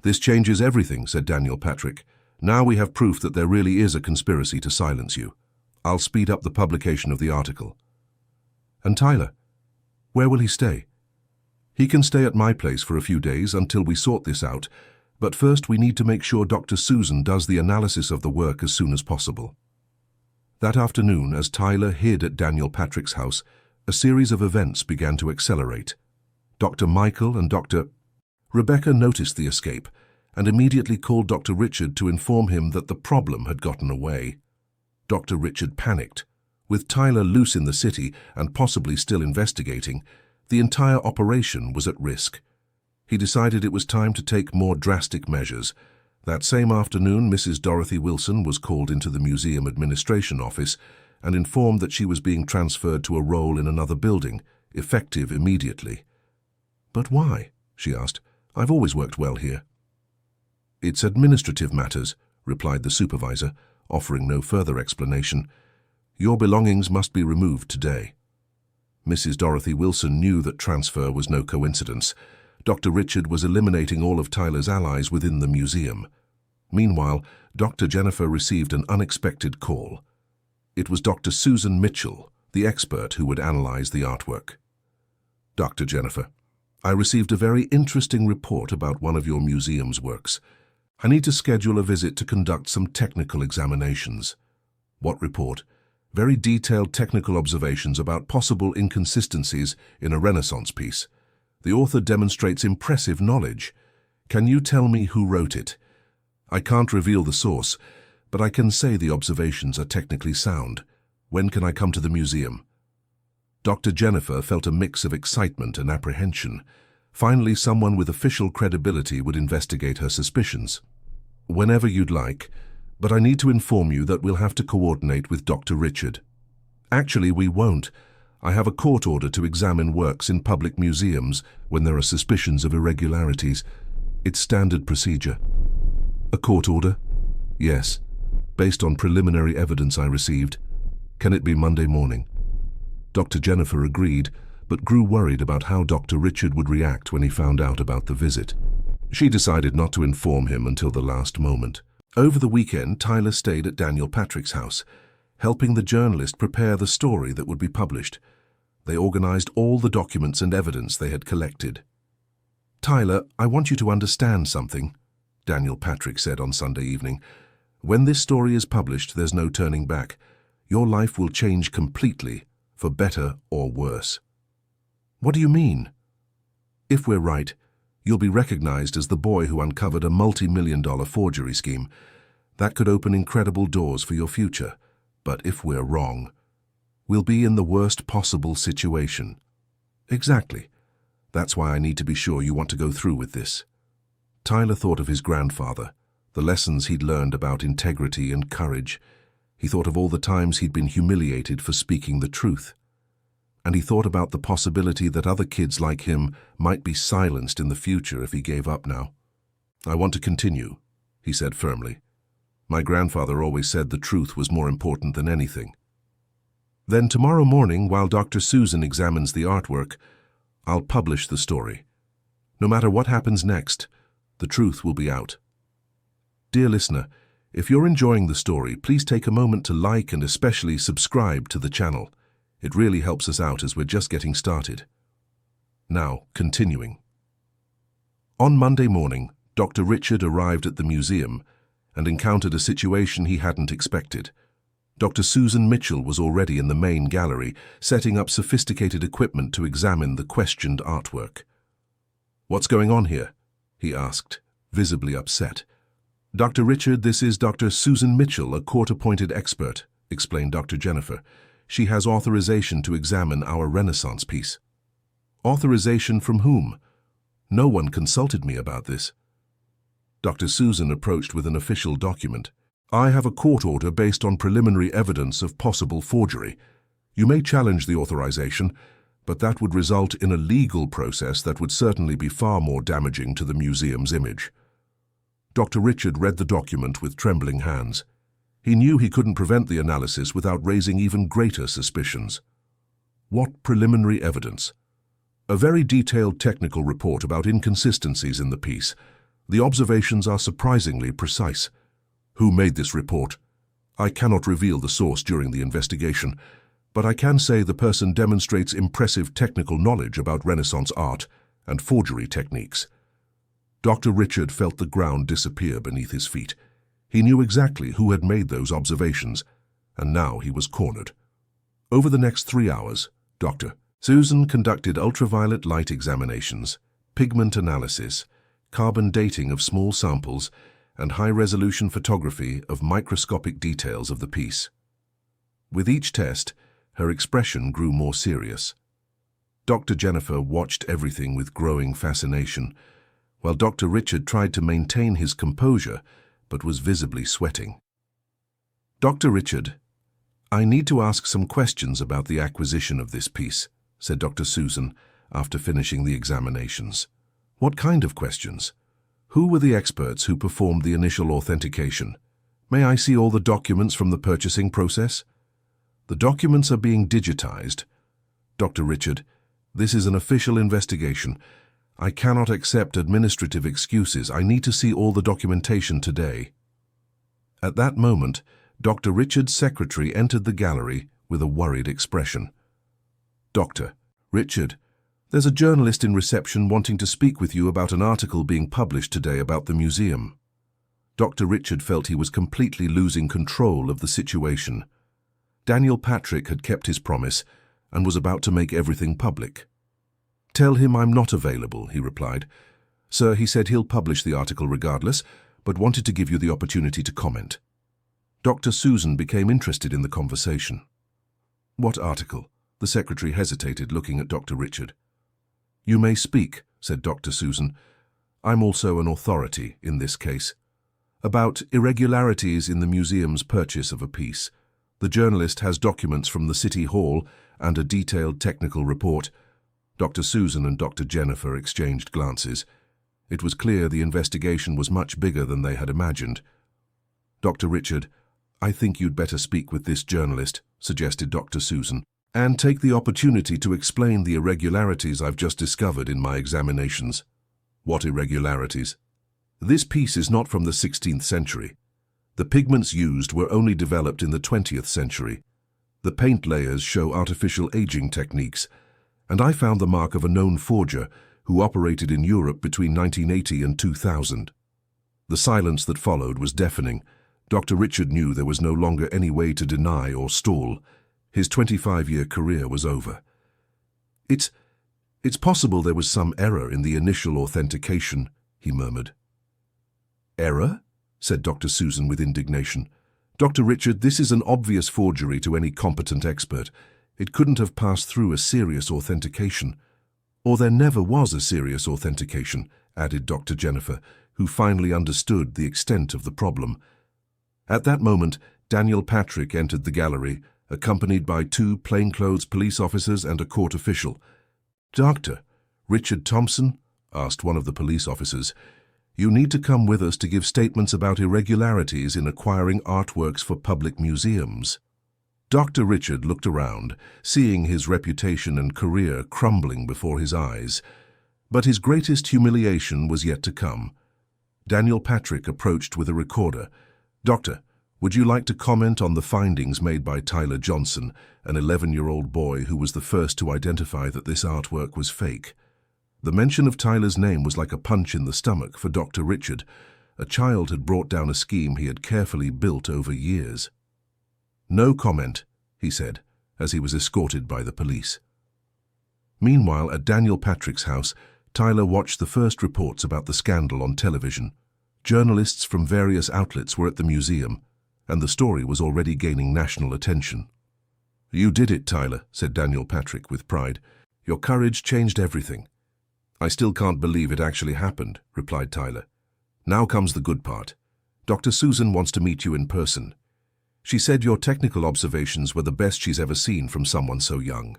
[SPEAKER 1] "This changes everything," said Daniel Patrick. "Now we have proof that there really is a conspiracy to silence you. I'll speed up the publication of the article." "And Tyler? Where will he stay?" "He can stay at my place for a few days until we sort this out, but first we need to make sure Dr. Susan does the analysis of the work as soon as possible." That afternoon, as Tyler hid at Daniel Patrick's house, a series of events began to accelerate. Dr. Michael and Dr. Rebecca noticed the escape and immediately called Dr. Richard to inform him that the problem had gotten away. Dr. Richard panicked. With Tyler loose in the city and possibly still investigating, the entire operation was at risk. He decided it was time to take more drastic measures. That same afternoon, Mrs. Dorothy Wilson was called into the museum administration office and informed that she was being transferred to a role in another building, effective immediately. "But why?" she asked. "I've always worked well here." "It's administrative matters," replied the supervisor, offering no further explanation. "Your belongings must be removed today." Mrs. Dorothy Wilson knew that transfer was no coincidence. Dr. Richard was eliminating all of Tyler's allies within the museum. Meanwhile, Dr. Jennifer received an unexpected call. It was Dr. Susan Mitchell, the expert who would analyze the artwork. "Dr. Jennifer, I received a very interesting report about one of your museum's works. I need to schedule a visit to conduct some technical examinations." "What report?" "Very detailed technical observations about possible inconsistencies in a Renaissance piece. The author demonstrates impressive knowledge. Can you tell me who wrote it? I can't reveal the source, but I can say the observations are technically sound. When can I come to the museum?" Dr. Jennifer felt a mix of excitement and apprehension. Finally, someone with official credibility would investigate her suspicions. "Whenever you'd like, but I need to inform you that we'll have to coordinate with Dr. Richard." "Actually, we won't. I have a court order to examine works in public museums when there are suspicions of irregularities. It's standard procedure." "A court order?" "Yes, based on preliminary evidence I received. Can it be Monday morning?" Dr. Jennifer agreed, but grew worried about how Dr. Richard would react when he found out about the visit. She decided not to inform him until the last moment. Over the weekend, Tyler stayed at Daniel Patrick's house, helping the journalist prepare the story that would be published. They organized all the documents and evidence they had collected. "Tyler, I want you to understand something." Daniel Patrick said on Sunday evening. "When this story is published, there's no turning back. Your life will change completely, for better or worse." "What do you mean?" "If we're right, you'll be recognized as the boy who uncovered a multi-million-dollar forgery scheme. That could open incredible doors for your future. But if we're wrong, we'll be in the worst possible situation." "Exactly. That's why I need to be sure you want to go through with this." Tyler thought of his grandfather, the lessons he'd learned about integrity and courage. He thought of all the times he'd been humiliated for speaking the truth. And he thought about the possibility that other kids like him might be silenced in the future if he gave up now. "I want to continue," he said firmly. "My grandfather always said the truth was more important than anything." "Then tomorrow morning, while Dr. Susan examines the artwork, I'll publish the story. No matter what happens next, the truth will be out." Dear listener, if you're enjoying the story, please take a moment to like and especially subscribe to the channel. It really helps us out as we're just getting started. Now, continuing. On Monday morning, Dr. Richard arrived at the museum and encountered a situation he hadn't expected. Dr. Susan Mitchell was already in the main gallery, setting up sophisticated equipment to examine the questioned artwork. "What's going on here?" he asked, visibly upset. "Dr. Richard, this is Dr. Susan Mitchell, a court-appointed expert," explained Dr. Jennifer. "She has authorization to examine our Renaissance piece." "Authorization from whom? No one consulted me about this." Dr. Susan approached with an official document. "I have a court order based on preliminary evidence of possible forgery. You may challenge the authorization, but that would result in a legal process that would certainly be far more damaging to the museum's image." Dr. Richard read the document with trembling hands. He knew he couldn't prevent the analysis without raising even greater suspicions. What preliminary evidence? "A very detailed technical report about inconsistencies in the piece. The observations are surprisingly precise." "Who made this report?" "I cannot reveal the source during the investigation, but I can say the person demonstrates impressive technical knowledge about Renaissance art and forgery techniques." Dr. Richard felt the ground disappear beneath his feet. He knew exactly who had made those observations, and now he was cornered. Over the next 3 hours, Dr. Susan conducted ultraviolet light examinations, pigment analysis, carbon dating of small samples, and high-resolution photography of microscopic details of the piece. With each test, her expression grew more serious. Dr. Jennifer watched everything with growing fascination, while Dr. Richard tried to maintain his composure but was visibly sweating. "Dr. Richard, I need to ask some questions about the acquisition of this piece," said Dr. Susan after finishing the examinations. "What kind of questions? Who were the experts who performed the initial authentication? May I see all the documents from the purchasing process?" "The documents are being digitized. Dr. Richard, this is an official investigation. I cannot accept administrative excuses. I need to see all the documentation today." At that moment, Dr. Richard's secretary entered the gallery with a worried expression. "Dr. Richard, there's a journalist in reception wanting to speak with you about an article being published today about the museum." Dr. Richard felt he was completely losing control of the situation. Daniel Patrick had kept his promise and was about to make everything public. "Tell him I'm not available," he replied. "Sir, he said he'll publish the article regardless, but wanted to give you the opportunity to comment." Dr. Susan became interested in the conversation. "What article?" The secretary hesitated, looking at Dr. Richard. "You may speak," said Dr. Susan. "I'm also an authority in this case. About irregularities in the museum's purchase of a piece. The journalist has documents from the City Hall and a detailed technical report." Dr. Susan and Dr. Jennifer exchanged glances. It was clear the investigation was much bigger than they had imagined. "Dr. Richard, I think you'd better speak with this journalist," suggested Dr. Susan, "and take the opportunity to explain the irregularities I've just discovered in my examinations." "What irregularities?" "This piece is not from the 16th century. The pigments used were only developed in the 20th century. The paint layers show artificial aging techniques, and I found the mark of a known forger who operated in Europe between 1980 and 2000. The silence that followed was deafening. Dr. Richard knew there was no longer any way to deny or stall. His 25-year career was over. It's possible there was some error in the initial authentication, he murmured. Error? Said Dr. Susan with indignation. Dr. Richard, this is an obvious forgery to any competent expert. It couldn't have passed through a serious authentication. Or there never was a serious authentication, added Dr. Jennifer, who finally understood the extent of the problem. At that moment, Daniel Patrick entered the gallery, accompanied by 2 plainclothes police officers and a court official. "Doctor, Richard Thompson?" asked one of the police officers. "You need to come with us to give statements about irregularities in acquiring artworks for public museums." Dr. Richard looked around, seeing his reputation and career crumbling before his eyes. But his greatest humiliation was yet to come. Daniel Patrick approached with a recorder. "Doctor, would you like to comment on the findings made by Tyler Johnson, an 11-year-old boy who was the first to identify that this artwork was fake?" The mention of Tyler's name was like a punch in the stomach for Dr. Richard. A child had brought down a scheme he had carefully built over years. "No comment," he said, as he was escorted by the police. Meanwhile, at Daniel Patrick's house, Tyler watched the first reports about the scandal on television. Journalists from various outlets were at the museum, and the story was already gaining national attention. "You did it, Tyler," said Daniel Patrick with pride. "Your courage changed everything." "I still can't believe it actually happened," replied Tyler. "Now comes the good part. Dr. Susan wants to meet you in person. She said your technical observations were the best she's ever seen from someone so young."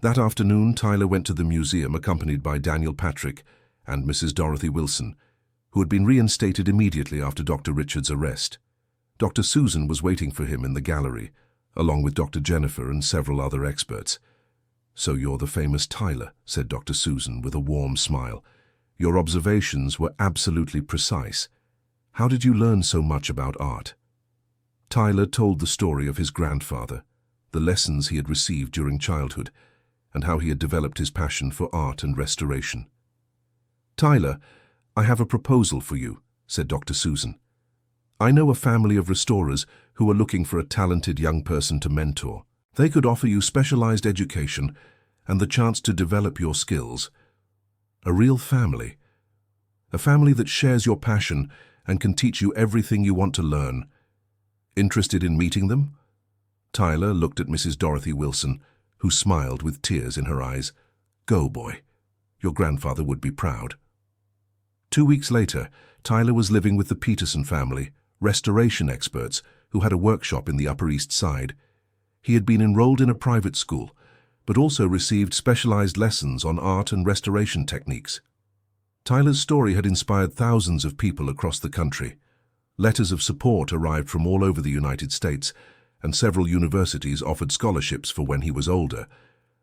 [SPEAKER 1] That afternoon, Tyler went to the museum accompanied by Daniel Patrick and Mrs. Dorothy Wilson, who had been reinstated immediately after Dr. Richard's arrest. Dr. Susan was waiting for him in the gallery, along with Dr. Jennifer and several other experts. "So you're the famous Tyler," said Dr. Susan with a warm smile. "Your observations were absolutely precise. How did you learn so much about art?" Tyler told the story of his grandfather, the lessons he had received during childhood, and how he had developed his passion for art and restoration. "Tyler, I have a proposal for you," said Dr. Susan. "I know a family of restorers who are looking for a talented young person to mentor. They could offer you specialized education and the chance to develop your skills. A real family. A family that shares your passion and can teach you everything you want to learn. Interested in meeting them?" Tyler looked at Mrs. Dorothy Wilson, who smiled with tears in her eyes. "Go, boy. Your grandfather would be proud." 2 weeks later, Tyler was living with the Peterson family, restoration experts who had a workshop in the Upper East Side. He had been enrolled in a private school, but also received specialized lessons on art and restoration techniques. Tyler's story had inspired thousands of people across the country. Letters of support arrived from all over the United States, and several universities offered scholarships for when he was older.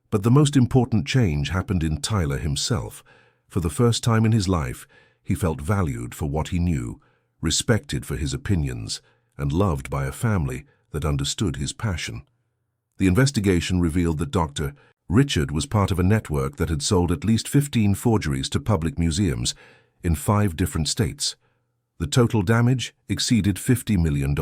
[SPEAKER 1] But the most important change happened in Tyler himself. For the first time in his life, he felt valued for what he knew, respected for his opinions, and loved by a family that understood his passion. The investigation revealed that Dr. Richard was part of a network that had sold at least 15 forgeries to public museums in 5 different states. The total damage exceeded $50 million.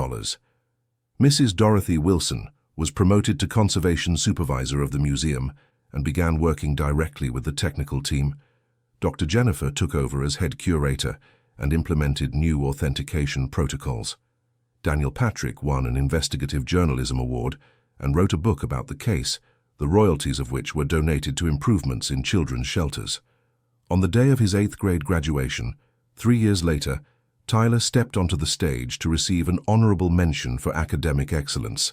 [SPEAKER 1] Mrs. Dorothy Wilson was promoted to conservation supervisor of the museum and began working directly with the technical team. Dr. Jennifer took over as head curator and implemented new authentication protocols. Daniel Patrick won an investigative journalism award and wrote a book about the case, the royalties of which were donated to improvements in children's shelters. On the day of his 8th grade graduation, 3 years later, Tyler stepped onto the stage to receive an honorable mention for academic excellence.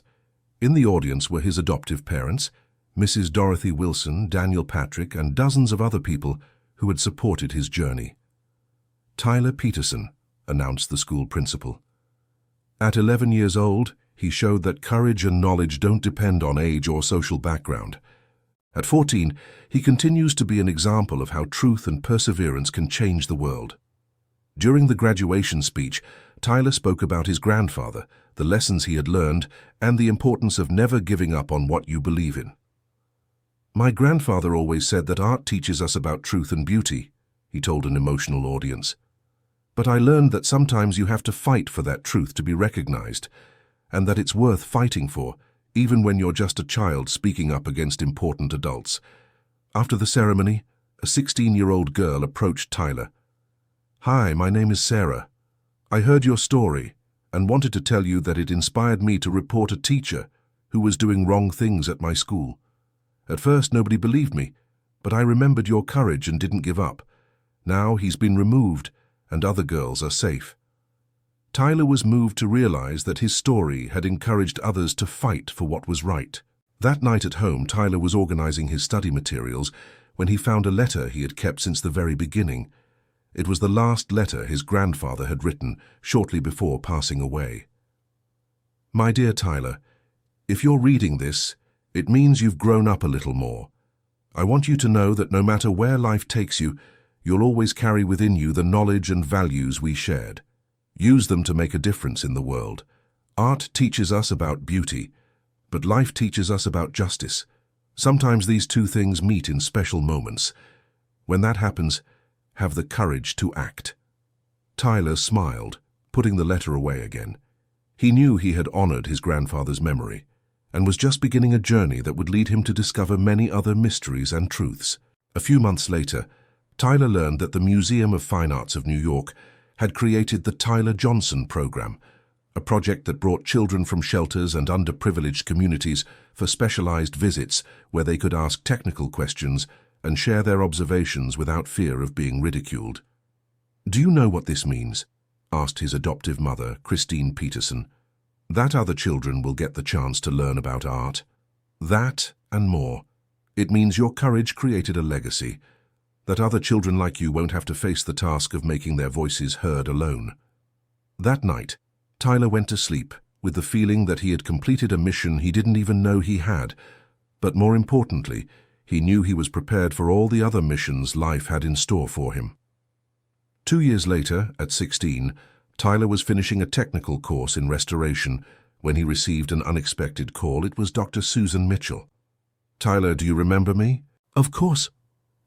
[SPEAKER 1] In the audience were his adoptive parents, Mrs. Dorothy Wilson, Daniel Patrick, and dozens of other people who had supported his journey. "Tyler Peterson," announced the school principal. At 11 years old, he showed that courage and knowledge don't depend on age or social background. At 14, he continues to be an example of how truth and perseverance can change the world. During the graduation speech, Tyler spoke about his grandfather, the lessons he had learned, and the importance of never giving up on what you believe in. "My grandfather always said that art teaches us about truth and beauty," he told an emotional audience. But I learned that sometimes you have to fight for that truth to be recognized, and that it's worth fighting for, even when you're just a child speaking up against important adults. After the ceremony, a 16-year-old girl approached Tyler. "Hi, my name is Sarah. I heard your story and wanted to tell you that it inspired me to report a teacher who was doing wrong things at my school. At first, nobody believed me, but I remembered your courage and didn't give up. Now he's been removed, and other girls are safe." Tyler was moved to realize that his story had encouraged others to fight for what was right. That night at home, Tyler was organizing his study materials when he found a letter he had kept since the very beginning. It was the last letter his grandfather had written shortly before passing away. "My dear Tyler, if you're reading this, it means you've grown up a little more. I want you to know that no matter where life takes you, you'll always carry within you the knowledge and values we shared. Use them to make a difference in the world. Art teaches us about beauty, but life teaches us about justice. Sometimes these two things meet in special moments. When that happens, have the courage to act." Tyler smiled, putting the letter away again. He knew he had honored his grandfather's memory, and was just beginning a journey that would lead him to discover many other mysteries and truths. A few months later, Tyler learned that the Museum of Fine Arts of New York had created the Tyler Johnson Program, a project that brought children from shelters and underprivileged communities for specialized visits where they could ask technical questions and share their observations without fear of being ridiculed. "Do you know what this means?" asked his adoptive mother, Christine Peterson. "That other children will get the chance to learn about art. That and more. It means your courage created a legacy, that other children like you won't have to face the task of making their voices heard alone." That night, Tyler went to sleep with the feeling that he had completed a mission he didn't even know he had, but more importantly, he knew he was prepared for all the other missions life had in store for him. 2 years later, at 16, Tyler was finishing a technical course in restoration when he received an unexpected call. It was Dr. Susan Mitchell. "Tyler, do you remember me?" "Of course."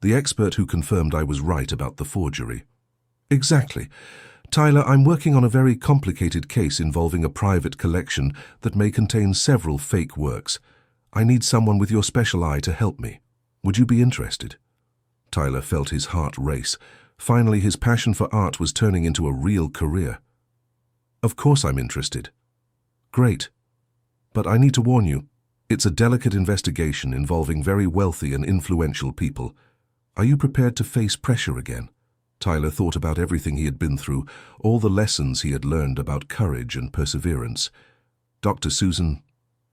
[SPEAKER 1] The expert who confirmed I was right about the forgery. "Exactly. Tyler, I'm working on a very complicated case involving a private collection that may contain several fake works. I need someone with your special eye to help me. Would you be interested?" Tyler felt his heart race. Finally, his passion for art was turning into a real career. "Of course I'm interested." "Great. But I need to warn you, it's a delicate investigation involving very wealthy and influential people. Are you prepared to face pressure again?" Tyler thought about everything he had been through, all the lessons he had learned about courage and perseverance. "Dr. Susan,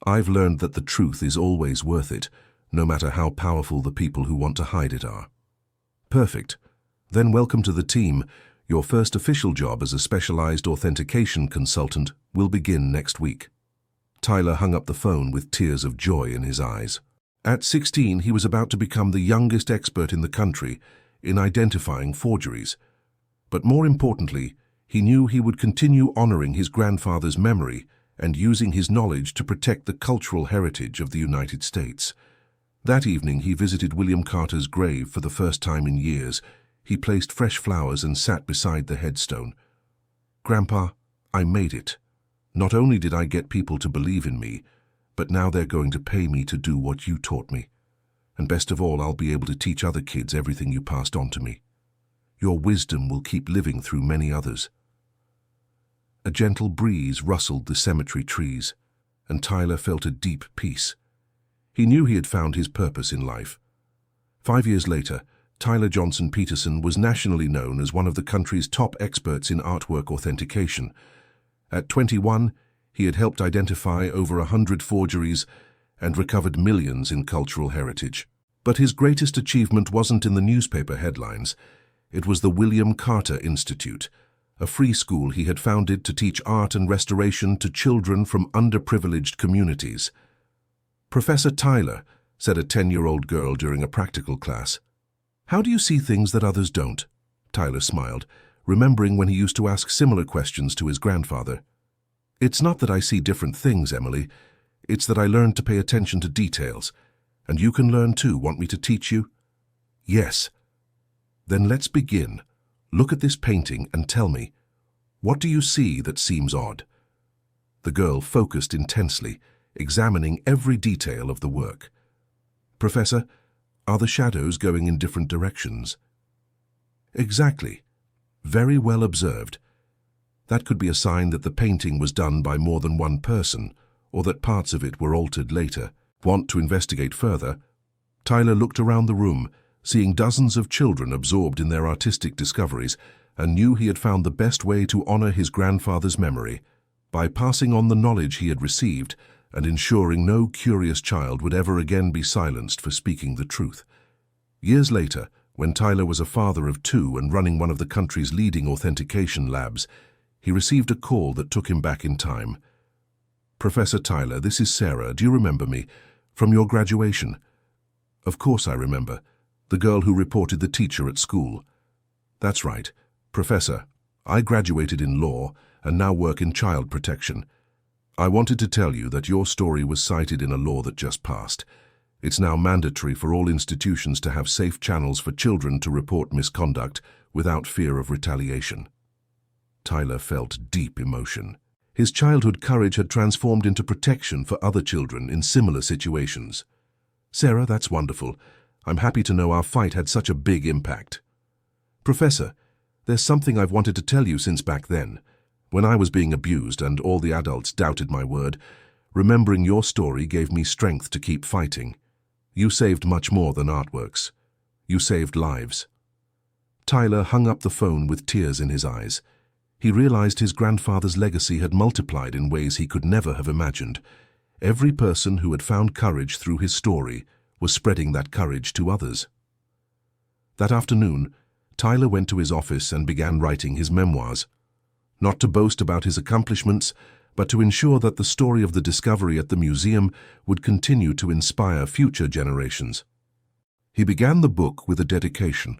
[SPEAKER 1] I've learned that the truth is always worth it, no matter how powerful the people who want to hide it are." "Perfect. Then welcome to the team. Your first official job as a specialized authentication consultant will begin next week." Tyler hung up the phone with tears of joy in his eyes. At 16, he was about to become the youngest expert in the country in identifying forgeries. But more importantly, he knew he would continue honoring his grandfather's memory and using his knowledge to protect the cultural heritage of the United States. That evening, he visited William Carter's grave for the first time in years. He placed fresh flowers and sat beside the headstone. "Grandpa, I made it. Not only did I get people to believe in me, but now they're going to pay me to do what you taught me. And best of all, I'll be able to teach other kids everything you passed on to me. Your wisdom will keep living through many others." A gentle breeze rustled the cemetery trees, and Tyler felt a deep peace. He knew he had found his purpose in life. 5 years later, Tyler Johnson Peterson was nationally known as one of the country's top experts in artwork authentication. At 21, he had helped identify over 100 forgeries and recovered millions in cultural heritage. But his greatest achievement wasn't in the newspaper headlines. It was the William Carter Institute, a free school he had founded to teach art and restoration to children from underprivileged communities. "Professor Tyler," said a 10-year-old girl during a practical class, "how do you see things that others don't?" Tyler smiled, remembering when he used to ask similar questions to his grandfather. "It's not that I see different things, Emily. It's that I learned to pay attention to details. And you can learn too. Want me to teach you?" "Yes." "Then let's begin. Look at this painting and tell me, what do you see that seems odd? The girl focused intensely, examining every detail of the work. Professor, are the shadows going in different directions? Exactly. Very well observed. That could be a sign that the painting was done by more than one person, or that parts of it were altered later. Want to investigate further? Tyler looked around the room, seeing dozens of children absorbed in their artistic discoveries, and knew he had found the best way to honor his grandfather's memory, by passing on the knowledge he had received and ensuring no curious child would ever again be silenced for speaking the truth. Years later, when Tyler was a father of 2 and running one of the country's leading authentication labs, he received a call that took him back in time. Professor Tyler, this is Sarah. Do you remember me? From your graduation? Of course I remember. The girl who reported the teacher at school. That's right. Professor, I graduated in law and now work in child protection. I wanted to tell you that your story was cited in a law that just passed. It's now mandatory for all institutions to have safe channels for children to report misconduct without fear of retaliation. Tyler felt deep emotion. His childhood courage had transformed into protection for other children in similar situations. Sarah, that's wonderful. I'm happy to know our fight had such a big impact. Professor, there's something I've wanted to tell you since back then. When I was being abused and all the adults doubted my word, remembering your story gave me strength to keep fighting. You saved much more than artworks. You saved lives. Tyler hung up the phone with tears in his eyes. He realized his grandfather's legacy had multiplied in ways he could never have imagined. Every person who had found courage through his story was spreading that courage to others. That afternoon, Tyler went to his office and began writing his memoirs. Not to boast about his accomplishments, but to ensure that the story of the discovery at the museum would continue to inspire future generations. He began the book with a dedication.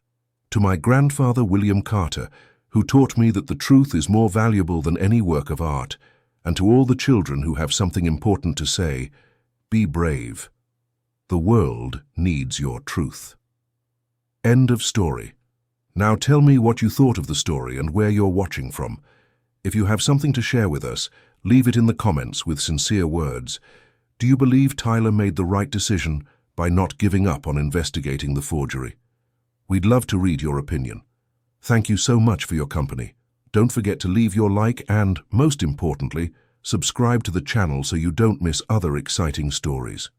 [SPEAKER 1] To my grandfather William Carter, who taught me that the truth is more valuable than any work of art, and to all the children who have something important to say, be brave. The world needs your truth. End of story. Now tell me what you thought of the story and where you're watching from. If you have something to share with us, leave it in the comments with sincere words. Do you believe Tyler made the right decision by not giving up on investigating the forgery? We'd love to read your opinion. Thank you so much for your company. Don't forget to leave your like and, most importantly, subscribe to the channel so you don't miss other exciting stories.